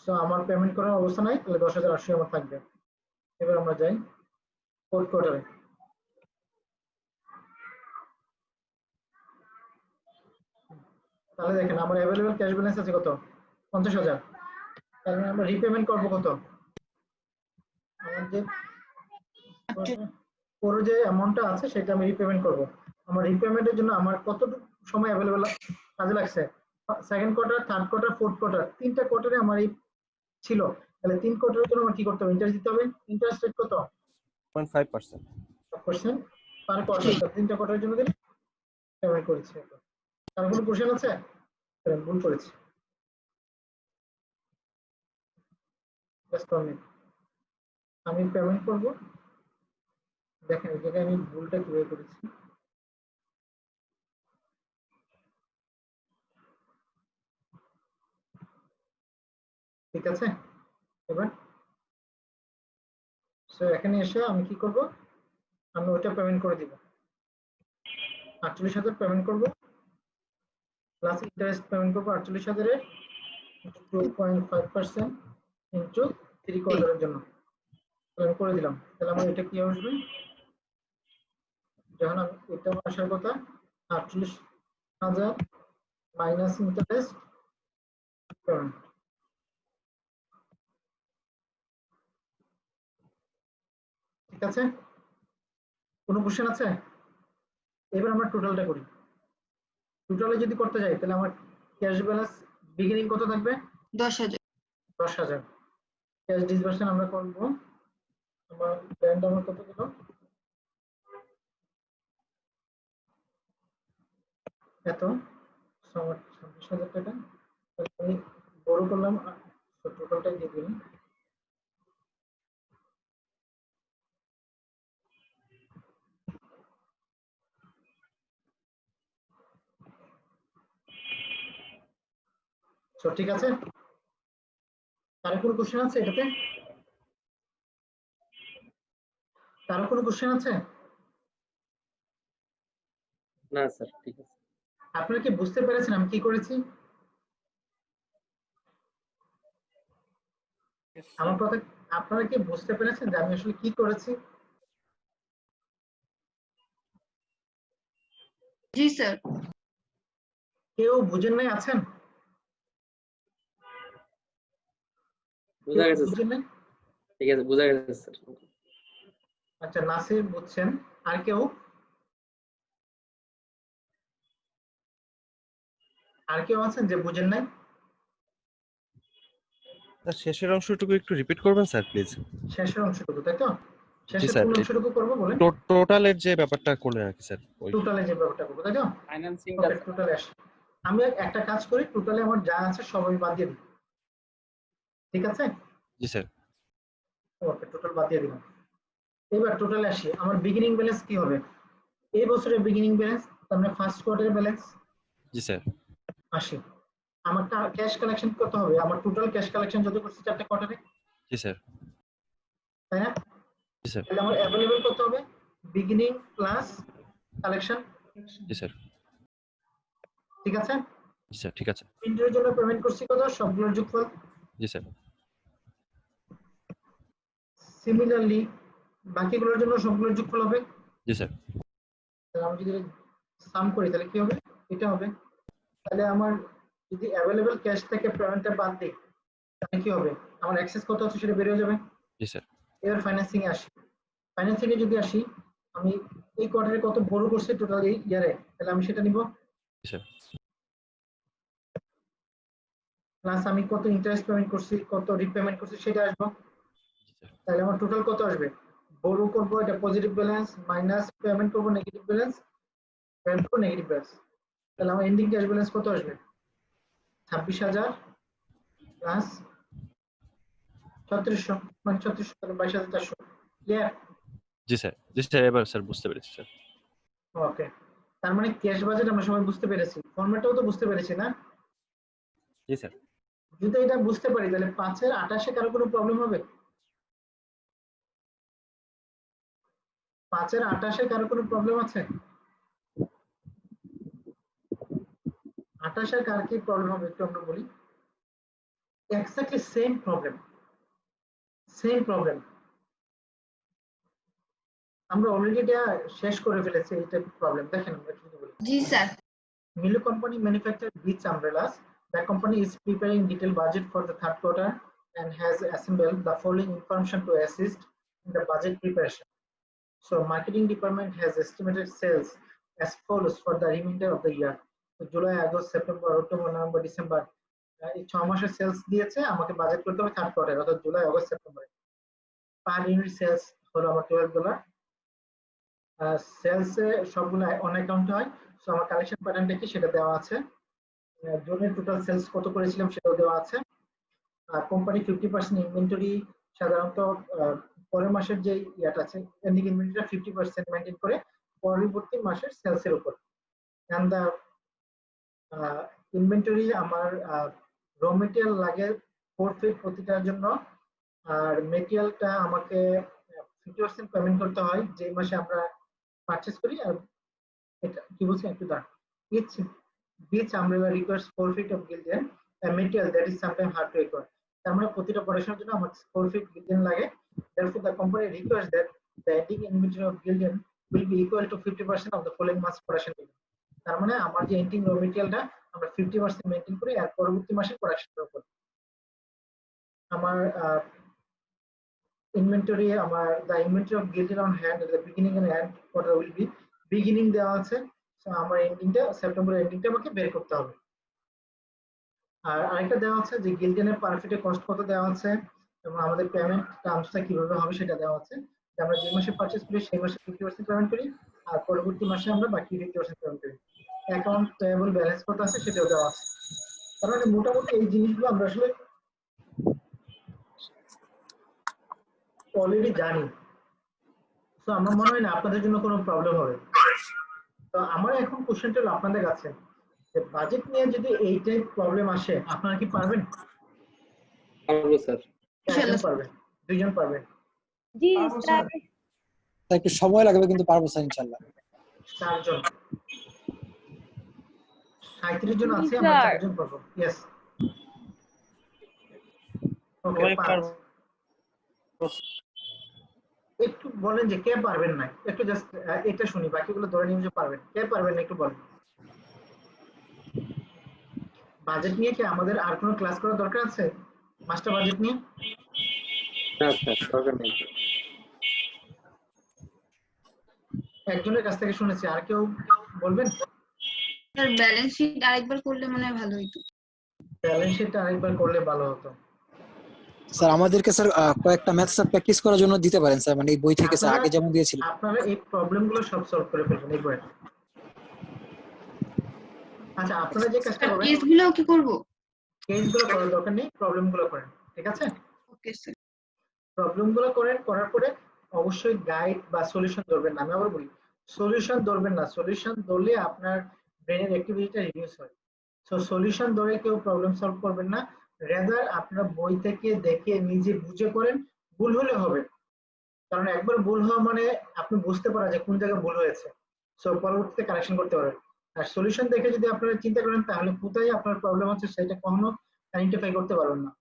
সো আমার পেমেন্ট করার অবস্থা নাই, তাহলে 10,800 আমার থাকবে। এবার আমরা যাই ফোর্থ কোয়ার্টারে। তাহলে দেখেন আমার অ্যাভেলেবল ক্যাশ ব্যালেন্স আছে কত? 50,000। তাহলে আমরা রিপেমেন্ট করব কত? আমার যে পুরো যে অ্যামাউন্টটা আছে সেটা আমি রিপেমেন্ট করব। আমার রিপেমেন্টের জন্য আমার কতটুকু সময় অ্যাভেলেবল কাজে লাগছে। Second quarter, third quarter, fourth quarter, তিনটা কোয়ার্টারে আমার এই ছিল। তাহলে 3 কোয়ার্টারের জন্য আমার কি করতে হবে? ইন্টারেস্ট দিতে হবে। ইন্টারেস্ট রেট কত? 0.5%। 5% পার কোয়ার্টার। তিনটা কোয়ার্টারের জন্য দিলে পেমেন্ট করেছি। তার কোনো কোশ্চেন আছে? ভুল করেছি। আমি পেমেন্ট করব। দেখেন এই জায়গায় আমি ভুলটা কিভাবে করেছি। ঠিক আছে, এবার এখানে এসে আমি কি করব? আমি ওইটা পেমেন্ট করে দিব। 48,000 পেমেন্ট করব, প্লাস ইন্টারেস্ট পেমেন্ট করব 48,000 এর 2.5% ইনটু 3 কোয়ার্টারের জন্য। আমি করে দিলাম। তাহলে আমার এটা কি আসবে? যখন আমি এটা আসার কথা 48,000 মাইনাস ইন্টারেস্ট পেমেন্ট। ঠিক আছে, কোনো কোশ্চেন আছে? এবার আমরা টোটালটা করি। টোটালে যদি করতে যাই তাহলে আমার ক্যাশ ব্যালেন্স বিগিনিং কত থাকবে? 10,000। 10,000। ক্যাশ ডিসবার্সন আমরা করব। আমার ব্যান্ড আমার কত গেল? এত 26,000 টাকা। আমি বড় করলাম, টোটালটা দিয়ে দিলাম। ঠিক আছে, কারো কোনো কোশ্চেন আছে এটাতে? কারো কোনো কোশ্চেন আছে? না স্যার, ঠিক আছে। আপনারা কি বুঝতে পেরেছেন আমি কি করেছি? Yes, আমার sir. কথা আপনারা কি বুঝতে পেরেছেন যে আমি আসলে কি করেছি? জি স্যার। কেউ বুঝেন নাই আছেন? বুঝা গেছে স্যার। বুঝেন নাই? ঠিক আছে, বুঝা গেছে স্যার। আচ্ছা, নাসির বুঝছেন, আর কেউ? আর কেউ আছেন যে বুঝেন নাই? স্যার শেষের অংশটুকু একটু রিপিট করবেন স্যার প্লিজ। শেষের অংশটুকু, তাই তো? জি শেষের স্যার, কোন অংশটুকু করব বলেন? টোটালের যে ব্যাপারটা করলেন আর কি স্যার, ওই টোটালে যে ব্যাপারটা করব, তাই তো? ফাইন্যান্সিংটা ওকে, টোটালে আসি। আমি একটা কাজ করি, টোটালে আমার যা আছে সব আমি বাদ দিয়ে দিই। ঠিক আছে? জি স্যার। ওকে, টোটাল বাদ দিয়ে দিলাম। এবার টোটালে আসি। আমার বিগিনিং ব্যালেন্স কি হবে? এই বছরের বিগিনিং ব্যালেন্স তার মানে ফার্স্ট কোয়ার্টারের ব্যালেন্স জি স্যার। 80। আমার ক্যাশ কালেকশন কত হবে? আমার টোটাল ক্যাশ কালেকশন যত করছি 4টা কোয়ার্টারে, জি স্যার। তাই না? জি স্যার। তাহলে আমার অ্যাভেলেবল কত হবে? Beginning plus collection. জি স্যার। ঠিক আছে? জি স্যার, ঠিক আছে। তিনটের জন্য পেমেন্ট করছি কত? সবগুলোর যোগফল। জি স্যার। সিমিলারলি বাকিগুলোর জন্য সবগুলোর যোগফল হবে। জি স্যার। তাহলে আমি যদি সাম করি তাহলে কি হবে? এটা হবে। তাহলে আমার যদি অ্যাভেলেবল ক্যাশ থেকে পেমেন্টটা বাদ দিই তাহলে কি হবে? আমার অ্যাক্সেস কত আছে সেটা বের হয়ে যাবে। জি স্যার। এবার ফাইন্যান্সিং এ আসি। ফাইন্যান্সিং এ যদি আসি, আমি এই কোয়ার্টারে কত বড় করছি টোটাল এই ইয়ারে, তাহলে আমি সেটা নিব। জি স্যার। প্লাস আমি কত ইন্টারেস্ট পেমেন্ট করছি, কত রিপেমেন্ট করছি সেটা আসবো। জি স্যার। তাহলে আমার টোটাল কত আসবে? বড় করব এটা পজিটিভ ব্যালেন্স, মাইনাস পেমেন্ট করব নেগেটিভ ব্যালেন্স, পেমেন্ট করব নেগেটিভ ব্যালেন্স। তাহলে আমার এন্ডিং ক্যাশ ব্যালেন্স কত আসবে? 26,000 প্লাস 3600, মানে 3600 তাহলে 22,400। ক্লিয়ার? জি স্যার। জি স্যার, এবার স্যার বুঝতে পেরেছি স্যার। ওকে, তার মানে ক্যাশ বাজেট আমরা সবাই বুঝতে পেরেছি, ফরম্যাটটাও তো বুঝতে পেরেছি না? জি স্যার। যদি এটা বুঝতে পারি তাহলে 5-এর 28-এ কারো কোনো প্রবলেম হবে? 5-এর 28-এ কারো কোনো প্রবলেম আছে? 28-এর কার কি প্রবলেম হবে একটু আমরা বলি। Exactly same problem, same problem. আমরা অলরেডি এটা শেষ করে ফেলেছি এই টাইপ প্রবলেম। দেখেন আমরা কি বলি। জি sir. Milo company manufactures beach umbrellas. The company is preparing detailed budget for the third quarter and has assembled the following information to assist in the budget preparation. So, marketing department has estimated sales as follows for the remainder of the year. July, August, September, October, November, December, এই 6 মাসের sales দিয়েছে, আমাকে budget করতে হবে third quarter অর্থাৎ July, August, সেপ্টেম্বরে। Per unit sales হলো আমার $12। সেলস এ সবগুলো অন অ্যাকাউন্টে হয়। সো আমার কালেকশন প্যাটার্নটা কি সেটা দেওয়া আছে, জোনের টোটাল সেলস কত করেছিলাম সেটাও দেওয়া আছে। আর কোম্পানি 50% ইনভেন্টরি সাধারণত পরের মাসের যে ইয়াটা আছে এন্ডিং ইনভেন্টরিটা 50% মেইনটেইন করে পরবর্তী মাসের সেলস এর উপর। এন্ড দা ইনভেন্টরি আমার র মেটেরিয়াল লাগে 4 ফিট প্রতিটার জন্য, আর মেটেরিয়ালটা আমাকে 50% পেমেন্ট করতে হয় যে মাসে আমরা পারচেজ করি। আর এটা কি বলছি একটু দাঁড়ান, each umbrella requires 4 feet of gillian, a material that is sometimes hard to acquire. তার মানে প্রতিটা প্রোডাকশনের জন্য আমার 4 feet gillian লাগে। Therefore the company requires that the ending inventory of gillian will be equal to 50% of the following month's production volume. তার মানে আমার যে এন্ডিং র মেটেরিয়ালটা আমরা 50% মেইনটেইন করি আর পরবর্তী মাসের প্রোডাকশনের উপর। আমার ইনভেন্টরি, আমার the inventory of gillian on hand at the beginning and end quarter will be beginning দেওয়া আছে। সো আমার এন্ডিংটা সেপ্টেম্বর এন্ডিংটা আমাকে বের করতে হবে। আর আরেকটা দেওয়া আছে যে গিল্ডেনের পার ফিটে কস্ট কত দেওয়া আছে এবং আমাদের পেমেন্ট টার্মসটা কিভাবে হবে সেটা দেওয়া আছে। যে আমরা যে মাসে পারচেজ করি সেই মাসে 50% পেমেন্ট করি আর পরবর্তী মাসে আমরা বাকি 50% পেমেন্ট করি। অ্যাকাউন্ট পেয়েবল ব্যালেন্স কত আছে সেটাও দেওয়া আছে। তার মানে মোটামুটি এই জিনিসগুলো আমরা আসলে অলরেডি জানি। তো আমার মনে হয় না আপনাদের জন্য কোনো প্রবলেম হবে। তো আমার এখন কোশ্চেনটা হলো আপনাদের কাছে, যে বাজেট নিয়ে যদি এই টাইপ প্রবলেম আসে আপনারা কি পারবেন? পারবো স্যার। একজন পারবেন, দুইজন পারবেন, জি স্যার। একটু সময় লাগবে কিন্তু পারবো স্যার ইনশাআল্লাহ। 4 জন, 37 জন আছে, আমরা 4 জন পারবো। ইয়েস, ওকে। একটু বলেন যে কে পারবেন না, একটু জাস্ট এটা শুনি, বাকিগুলো ধরে নিয়ে যে পারবেন। কে পারবেন না একটু বলেন। বাজেট নিয়ে কি আমাদের আর কোনো ক্লাস করার দরকার আছে? মাস্টার বাজেট নিয়ে না স্যার, দরকার নেই। একজনের কাছ থেকে শুনেছি, আর কেউ বলবেন? স্যার ব্যালেন্স শিট আরেকবার করলে মনে হয় ভালো হতো। ব্যালেন্স শিটটা আরেকবার করলে ভালো হতো। স্যার আমাদেরকে স্যার কয়েকটা ম্যাথ স্যার প্র্যাকটিস করার জন্য দিতে পারেন স্যার, মানে এই বই থেকে স্যার আগে যেমন দিয়েছিল। আপনারা এই প্রবলেমগুলো সব সলভ করে ফেলবেন এই বইয়ে। আচ্ছা, আপনারা যে কাজটা করবেন, কেসগুলো কি করব? কেসগুলো করার দরকার নেই, প্রবলেমগুলো করেন, ঠিক আছে? Okay sir. প্রবলেমগুলো করেন, করার পরে অবশ্যই গাইড বা সলিউশন ধরবেন না। আমি আবার বলি, সলিউশন ধরবেন না। সলিউশন ধরলে আপনার ব্রেনের অ্যাক্টিভিটিটা রিডিউস হয়। সো সলিউশন ধরে কেউ প্রবলেম সলভ করবেন না, রেদার আপনারা বই থেকে দেখে নিজে বুঝে করেন। ভুল হলে হবে, কারণ একবার ভুল হওয়া মানে আপনি বুঝতে পারেন যে কোন জায়গায় ভুল হয়েছে, সো পরবর্তীতে কারেকশন করতে পারবেন। আর সলিউশন দেখে যদি আপনারা চিন্তা করেন তাহলে কোথায় আপনার প্রবলেম হচ্ছে সেটা কখনো আইডেন্টিফাই করতে পারবেন না।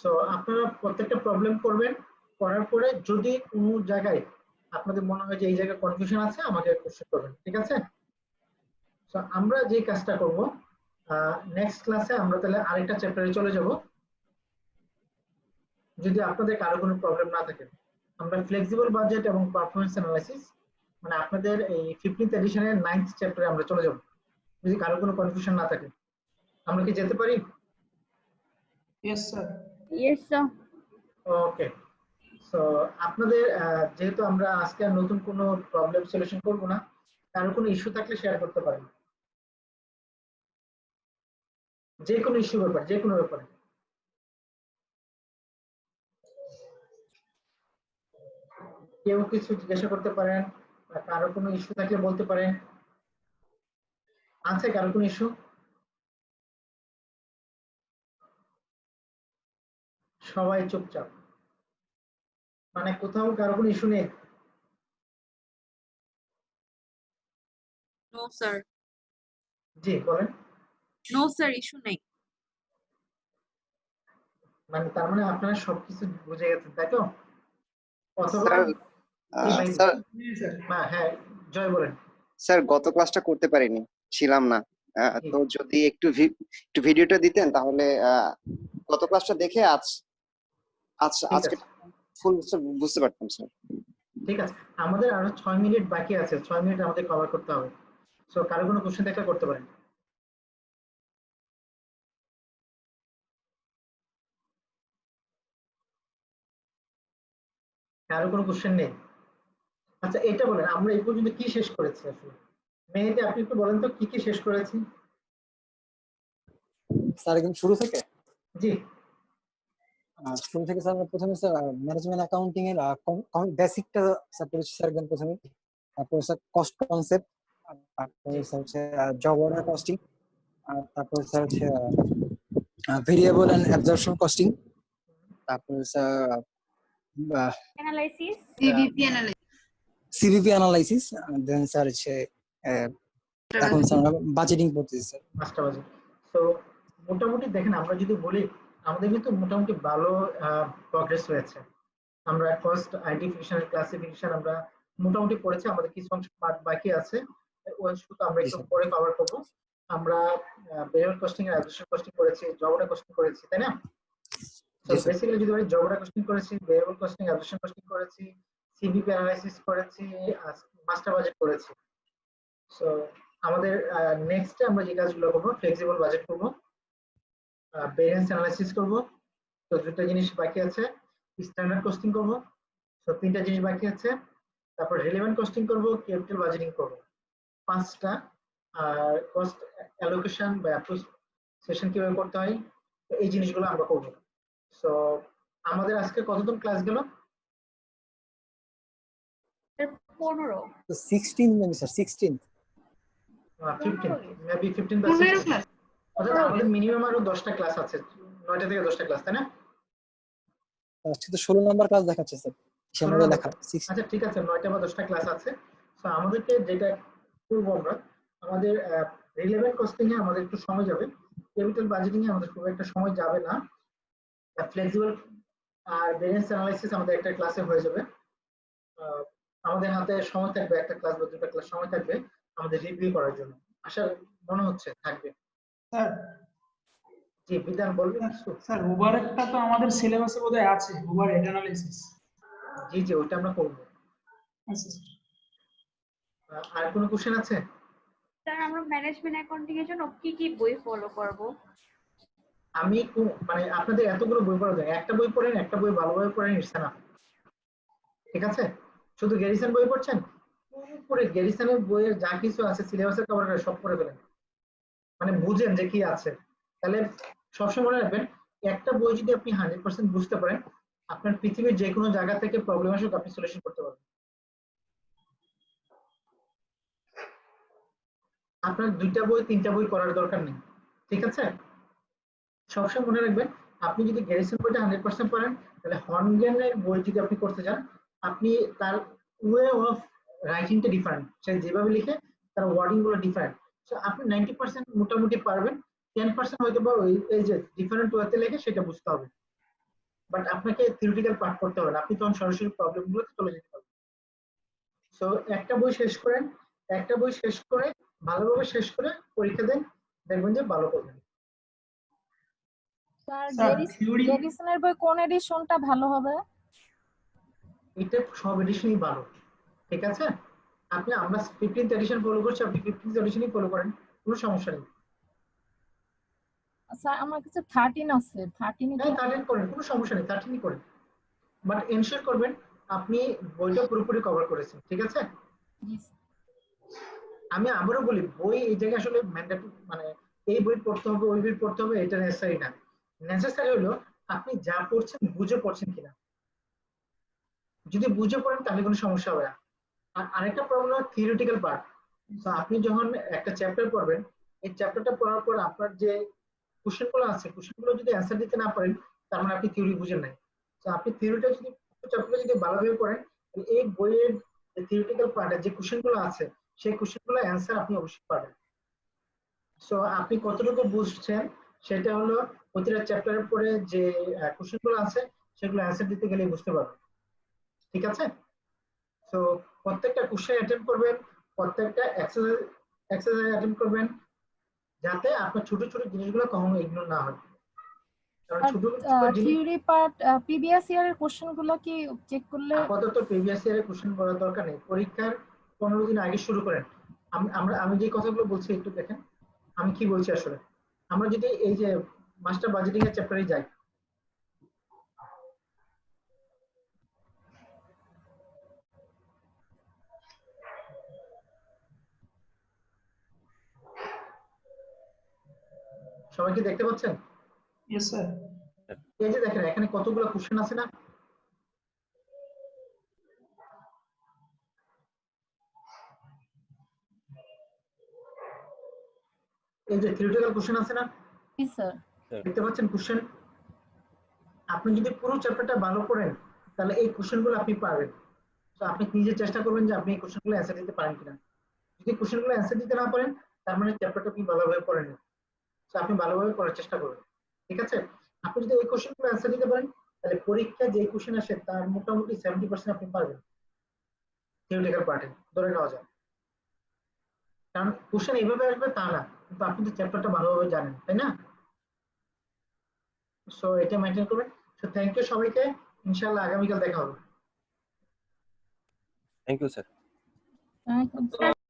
সো আপনারা প্রত্যেকটা প্রবলেম করবেন, করার পরে যদি কোনো জায়গায় আপনাদের মনে হয় যে এই জায়গায় কনফিউশন আছে আমাকে কোশ্চেন করবেন, ঠিক আছে? সো আমরা যে কাজটা করব, নেক্সট ক্লাসে আমরা তাহলে আরেকটা চ্যাপ্টারে চলে যাব। যদি আপনাদের কারো কোনো প্রবলেম না থাকে, আমরা ফ্লেক্সিবল বাজেট এবং পারফরম্যান্স অ্যানালাইসিস, মানে আপনাদের এই 15th এডিশনের 9th চ্যাপ্টারে আমরা চলে যাব। যদি কারো কোনো কনফিউশন না থাকে আমরা কি যেতে পারি? Yes sir. Yes sir. Okay. So আপনাদের যেহেতু আমরা আজকে আর নতুন কোনো প্রবলেম সলিউশন করব না, কারো কোনো ইস্যু থাকলে শেয়ার করতে পারেন, যে কোনো ইস্যু ব্যাপার, যে কোনো ব্যাপারে। কেউ কিছু জিজ্ঞাসা করতে পারেন, কারো কোনো ইস্যু থাকলে বলতে পারেন। আছে কারো কোনো ইস্যু? সবাই চুপচাপ, মানে কোথাও কারো কোনো ইস্যু নেই? No sir. জি বলেন। নো স্যার, ইস্যু নেই। মানে তার মানে আপনারা সবকিছু বুঝে গেছেন, তাই তো? অথবা হ্যাঁ, জয় বলেন। স্যার গত ক্লাসটা করতে পারিনি, ছিলাম না, তো যদি একটু ভিডিওটা দিতেন তাহলে গত ক্লাসটা দেখে আজকে ফুল বুঝতে পারতাম স্যার। ঠিক আছে, আমাদের আরো 6 মিনিট বাকি আছে, 6 মিনিট আমাদের কভার করতে হবে। সো কারো কোনো কোশ্চেন থাকলে করতে পারেন। কারো কোনো কোশ্চেন নেই? আচ্ছা এটা বলেন আমরা এই পর্যন্ত কি শেষ করেছি আসলে? মেহেদি আপনি একটু বলেন তো কি কি শেষ করেছি? স্যার একদম শুরু থেকে জি শুরু থেকে স্যার আমরা প্রথমে স্যার ম্যানেজমেন্ট অ্যাকাউন্টিং এর বেসিকটা স্যার পড়েছি স্যার একদম প্রথমে। তারপর স্যার কস্ট কনসেপ্ট, তারপর স্যার হচ্ছে জব অর্ডার কস্টিং, আর তারপর স্যার হচ্ছে ভেরিয়েবল এন্ড অ্যাবজর্পশন কস্টিং, তারপর sir analysis, CVP analysis, CVP analysis, then sir হচ্ছে এখন স্যার আমরা বাজেটিং পড়তেছি স্যার। Master budget. সো মোটামুটি দেখেন আমরা যদি বলি আমাদের কিন্তু মোটামুটি ভালো প্রগ্রেস হয়েছে। আমরা ফার্স্ট আইডেন্টিফিকেশন ক্লাসিফিকেশন আমরা মোটামুটি পড়েছি, আমাদের কিছু অংশ পার্ট বাকি আছে, ওই অংশটুকু আমরা একটু পরে কভার করব। আমরা ভেরিয়েবল কস্টিং এর অ্যাবজর্পশন কস্টিং করেছি, জব অর্ডার কস্টিং করেছি, তাই না? সো বেসিক্যালি যদি বলি জব অর্ডার কস্টিং করেছি, ভেরিয়েবল কস্টিং অ্যাবজর্পশন কস্টিং করেছি, সিভিপি অ্যানালাইসিস করেছি, মাস্টার বাজেট করেছি। সো আমাদের নেক্সটে আমরা যে কাজগুলো করবো ফ্লেক্সিবল বাজেট করবো, ভেরিয়েন্স অ্যানালাইসিস করবো, তো দুটো জিনিস বাকি আছে। স্ট্যান্ডার্ড কস্টিং করবো, তো তিনটা জিনিস বাকি আছে। তারপর রিলেভেন্ট কস্টিং করবো, ক্যাপিটাল বাজেটিং করবো, পাঁচটা। আর কস্ট অ্যালোকেশন বা অ্যাপ্রোসেশন কিভাবে করতে হয়, তো এই জিনিসগুলো আমরা করবো। সো আমাদের আজকে কতজন ক্লাস গেল? 15 তো 16 মেবি স্যার 16 15 মেবি 15 বা 16 ক্লাস। অর্থাৎ আমাদের মিনিমাম আরো 10টা ক্লাস আছে, 9টা থেকে 10টা ক্লাস, তাই না? আজকে তো 16 নাম্বার ক্লাস দেখাচ্ছে স্যার, সেখানে লেখা 6। আচ্ছা ঠিক আছে, 9টা বা 10টা ক্লাস আছে। সো আমাদেরকে যেটা করবো আমরা, আমাদের রিলেভেন্ট কস্টিং এ আমাদের একটু সময় যাবে, ক্যাপিটাল বাজেটিং এ আমাদের খুব একটা সময় যাবে না, ফ্লেক্সিবল আর ভেরিয়েন্স অ্যানালাইসিস আমাদের একটা ক্লাসে হয়ে যাবে। আমাদের হাতে সময় থাকবে একটা ক্লাস বা দুটো ক্লাস সময় থাকবে আমাদের রিভিউ করার জন্য, আশা মনে হচ্ছে থাকবে। স্যার জি বিধান বলবেন কিছু? স্যার ওভারহেডটা তো আমাদের সিলেবাসে বোধহয় আছে, ওভারহেড অ্যানালাইসিস। জি জি ওটা আমরা করবো। আচ্ছা আর কোনো কোশ্চেন আছে? স্যার আমরা ম্যানেজমেন্ট অ্যাকাউন্টিং এর জন্য কি কি বই ফলো করব? আমি মানে আপনাদের এতগুলো বই পড়া যায়, একটা বই পড়েন, একটা বই ভালোভাবে পড়েন, ইটস এনাফ। ঠিক আছে? শুধু গ্যারিসন বই পড়ছেন, পুরো গ্যারিসনের বইয়ের যা কিছু আছে সিলেবাসের কভার করে সব পড়ে ফেলেন, মানে বুঝেন যে কি আছে। তাহলে সবসময় মনে রাখবেন একটা বই যদি আপনি 100% বুঝতে পারেন, আপনার পৃথিবীর যে কোনো জায়গা থেকে প্রবলেম আসুক আপনি সলিউশন করতে পারবেন। আপনার 2টা বই 3টা বই পড়ার দরকার নেই, ঠিক আছে? সবসময় মনে রাখবেন আপনি যদি গ্যারিসন বইটা 100% পড়েন, তাহলে হর্নগেনের বই যদি আপনি করতে চান, আপনি তার ওয়ে অফ রাইটিংটা ডিফারেন্ট, সে যেভাবে লিখে তার ওয়ার্ডিং গুলো ডিফারেন্ট। সো আপনি 90% মোটামুটি পারবেন, 10% হয়তো বা এই যে ডিফারেন্ট ওয়েতে লেখে সেটা বুঝতে হবে, বাট আপনাকে থিওরিটিক্যাল পার্ট করতে হবে না, আপনি তখন সরাসরি প্রবলেম গুলোতে চলে যেতে পারবেন। সো একটা বই শেষ করেন, একটা বই শেষ করে ভালোভাবে শেষ করে পরীক্ষা দেন, দেখবেন যে ভালো করবেন। স্যার থিওরি গ্যারিসনের বই কোন এডিশনটা ভালো হবে? এটা সব এডিশনই ভালো, ঠিক আছে? আমরা 15th এডিশন ফলো করছি, আপনি 15th এডিশনই ফলো করেন, কোনো সমস্যা নেই। স্যার আমার কাছে 13 আছে, 13 হ্যাঁ 13 করেন, কোনো সমস্যা নেই, 13ই করেন, বাট এনশিওর করবেন আপনি বইটা পুরোপুরি কভার করেছেন, ঠিক আছে? আমি আবারও বলি বই এই জায়গায় আসলে ম্যান্ডেটরি, মানে এই বই পড়তে হবে ওই বই পড়তে হবে এটা নেসেসারি না। নেসেসারি হলো আপনি যা পড়ছেন বুঝে পড়ছেন কিনা, যদি বুঝে পড়েন তাহলে কোনো সমস্যা হবে না। আর আরেকটা প্রবলেম হলো থিওরিটিক্যাল পার্ট। তো আপনি যখন একটা চ্যাপ্টার পড়বেন, এই চ্যাপ্টারটা পড়ার পর আপনার যে কোশ্চেনগুলো আছে কোশ্চেনগুলো যদি অ্যান্সার দিতে না পারেন তার মানে আপনি থিওরি বুঝেন নাই। তো আপনি থিওরিটা যদি চ্যাপ্টারটা যদি ভালোভাবে পড়েন, এই বইয়ের যে থিওরিটিক্যাল পার্টে যে কোশ্চেনগুলো আছে সেই কোশ্চেনগুলো অ্যান্সার আপনি অবশ্যই পাবেন। সো আপনি কতটুকু বুঝছেন সেটা হলো প্রতিটা চ্যাপ্টারের পরে যে কোশ্চেনগুলো আছে সেগুলো অ্যান্সার দিতে গেলে বুঝতে পারবেন, ঠিক আছে? সো প্রত্যেকটা কোশ্চেন অ্যাটেম্প করবেন, প্রত্যেকটা এক্সারসাইজ অ্যাটেম্প করবেন, যাতে আপনার ছোট ছোট জিনিসগুলো কখনো ইগনোর না হয়। কারণ ছোট ছোট জিনিস থিওরি পার্ট প্রিভিয়াস ইয়ারের কোশ্চেনগুলো কি চেক করলে? আপাতত প্রিভিয়াস ইয়ারের কোশ্চেন পড়ার দরকার নেই, পরীক্ষার 15 দিন আগে শুরু করেন, আমি যে কথাগুলো বলছি একটু দেখেন আমি কি বলছি আসলে। আমরা যদি এই যে মাস্টার বাজেটিং এর চ্যাপ্টারে যাই, সবাই কি দেখতে পাচ্ছেন? Yes sir. এই যে দেখেন এখানে কতগুলো কোশ্চেন আছে না? এই যে থিওরিটিক্যাল কোশ্চেন আছে না? দেখতে পাচ্ছেন কোশ্চেন? আপনি যদি পুরো চ্যাপ্টারটা ভালো করেন তাহলে এই কোশ্চেনগুলো আপনি পারবেন। তো আপনি নিজে চেষ্টা করবেন যে আপনি এই কোশ্চেনগুলো অ্যান্সার দিতে পারেন কিনা। যদি কোশ্চেনগুলো অ্যান্সার দিতে না পারেন তার মানে চ্যাপ্টারটা আপনি ভালোভাবে পড়েন। তো আপনি ভালোভাবে পড়ার চেষ্টা করবেন, ঠিক আছে? আপনি যদি এই কোশ্চেনগুলো অ্যান্সার দিতে পারেন তাহলে পরীক্ষায় যে কোশ্চেন আসে তার মোটামুটি 70% আপনি পারবেন থিওরিটিক্যাল পার্টে, ধরে নেওয়া যায়। কারণ কোশ্চেন এইভাবে আসবে তা না, কিন্তু আপনি তো চ্যাপ্টারটা ভালোভাবে জানেন, তাই না? সো এটা মেনটেন করবেন। সো থ্যাংক ইউ সবাইকে, ইনশাআল্লাহ আগামীকাল দেখা হবে। Thank you sir.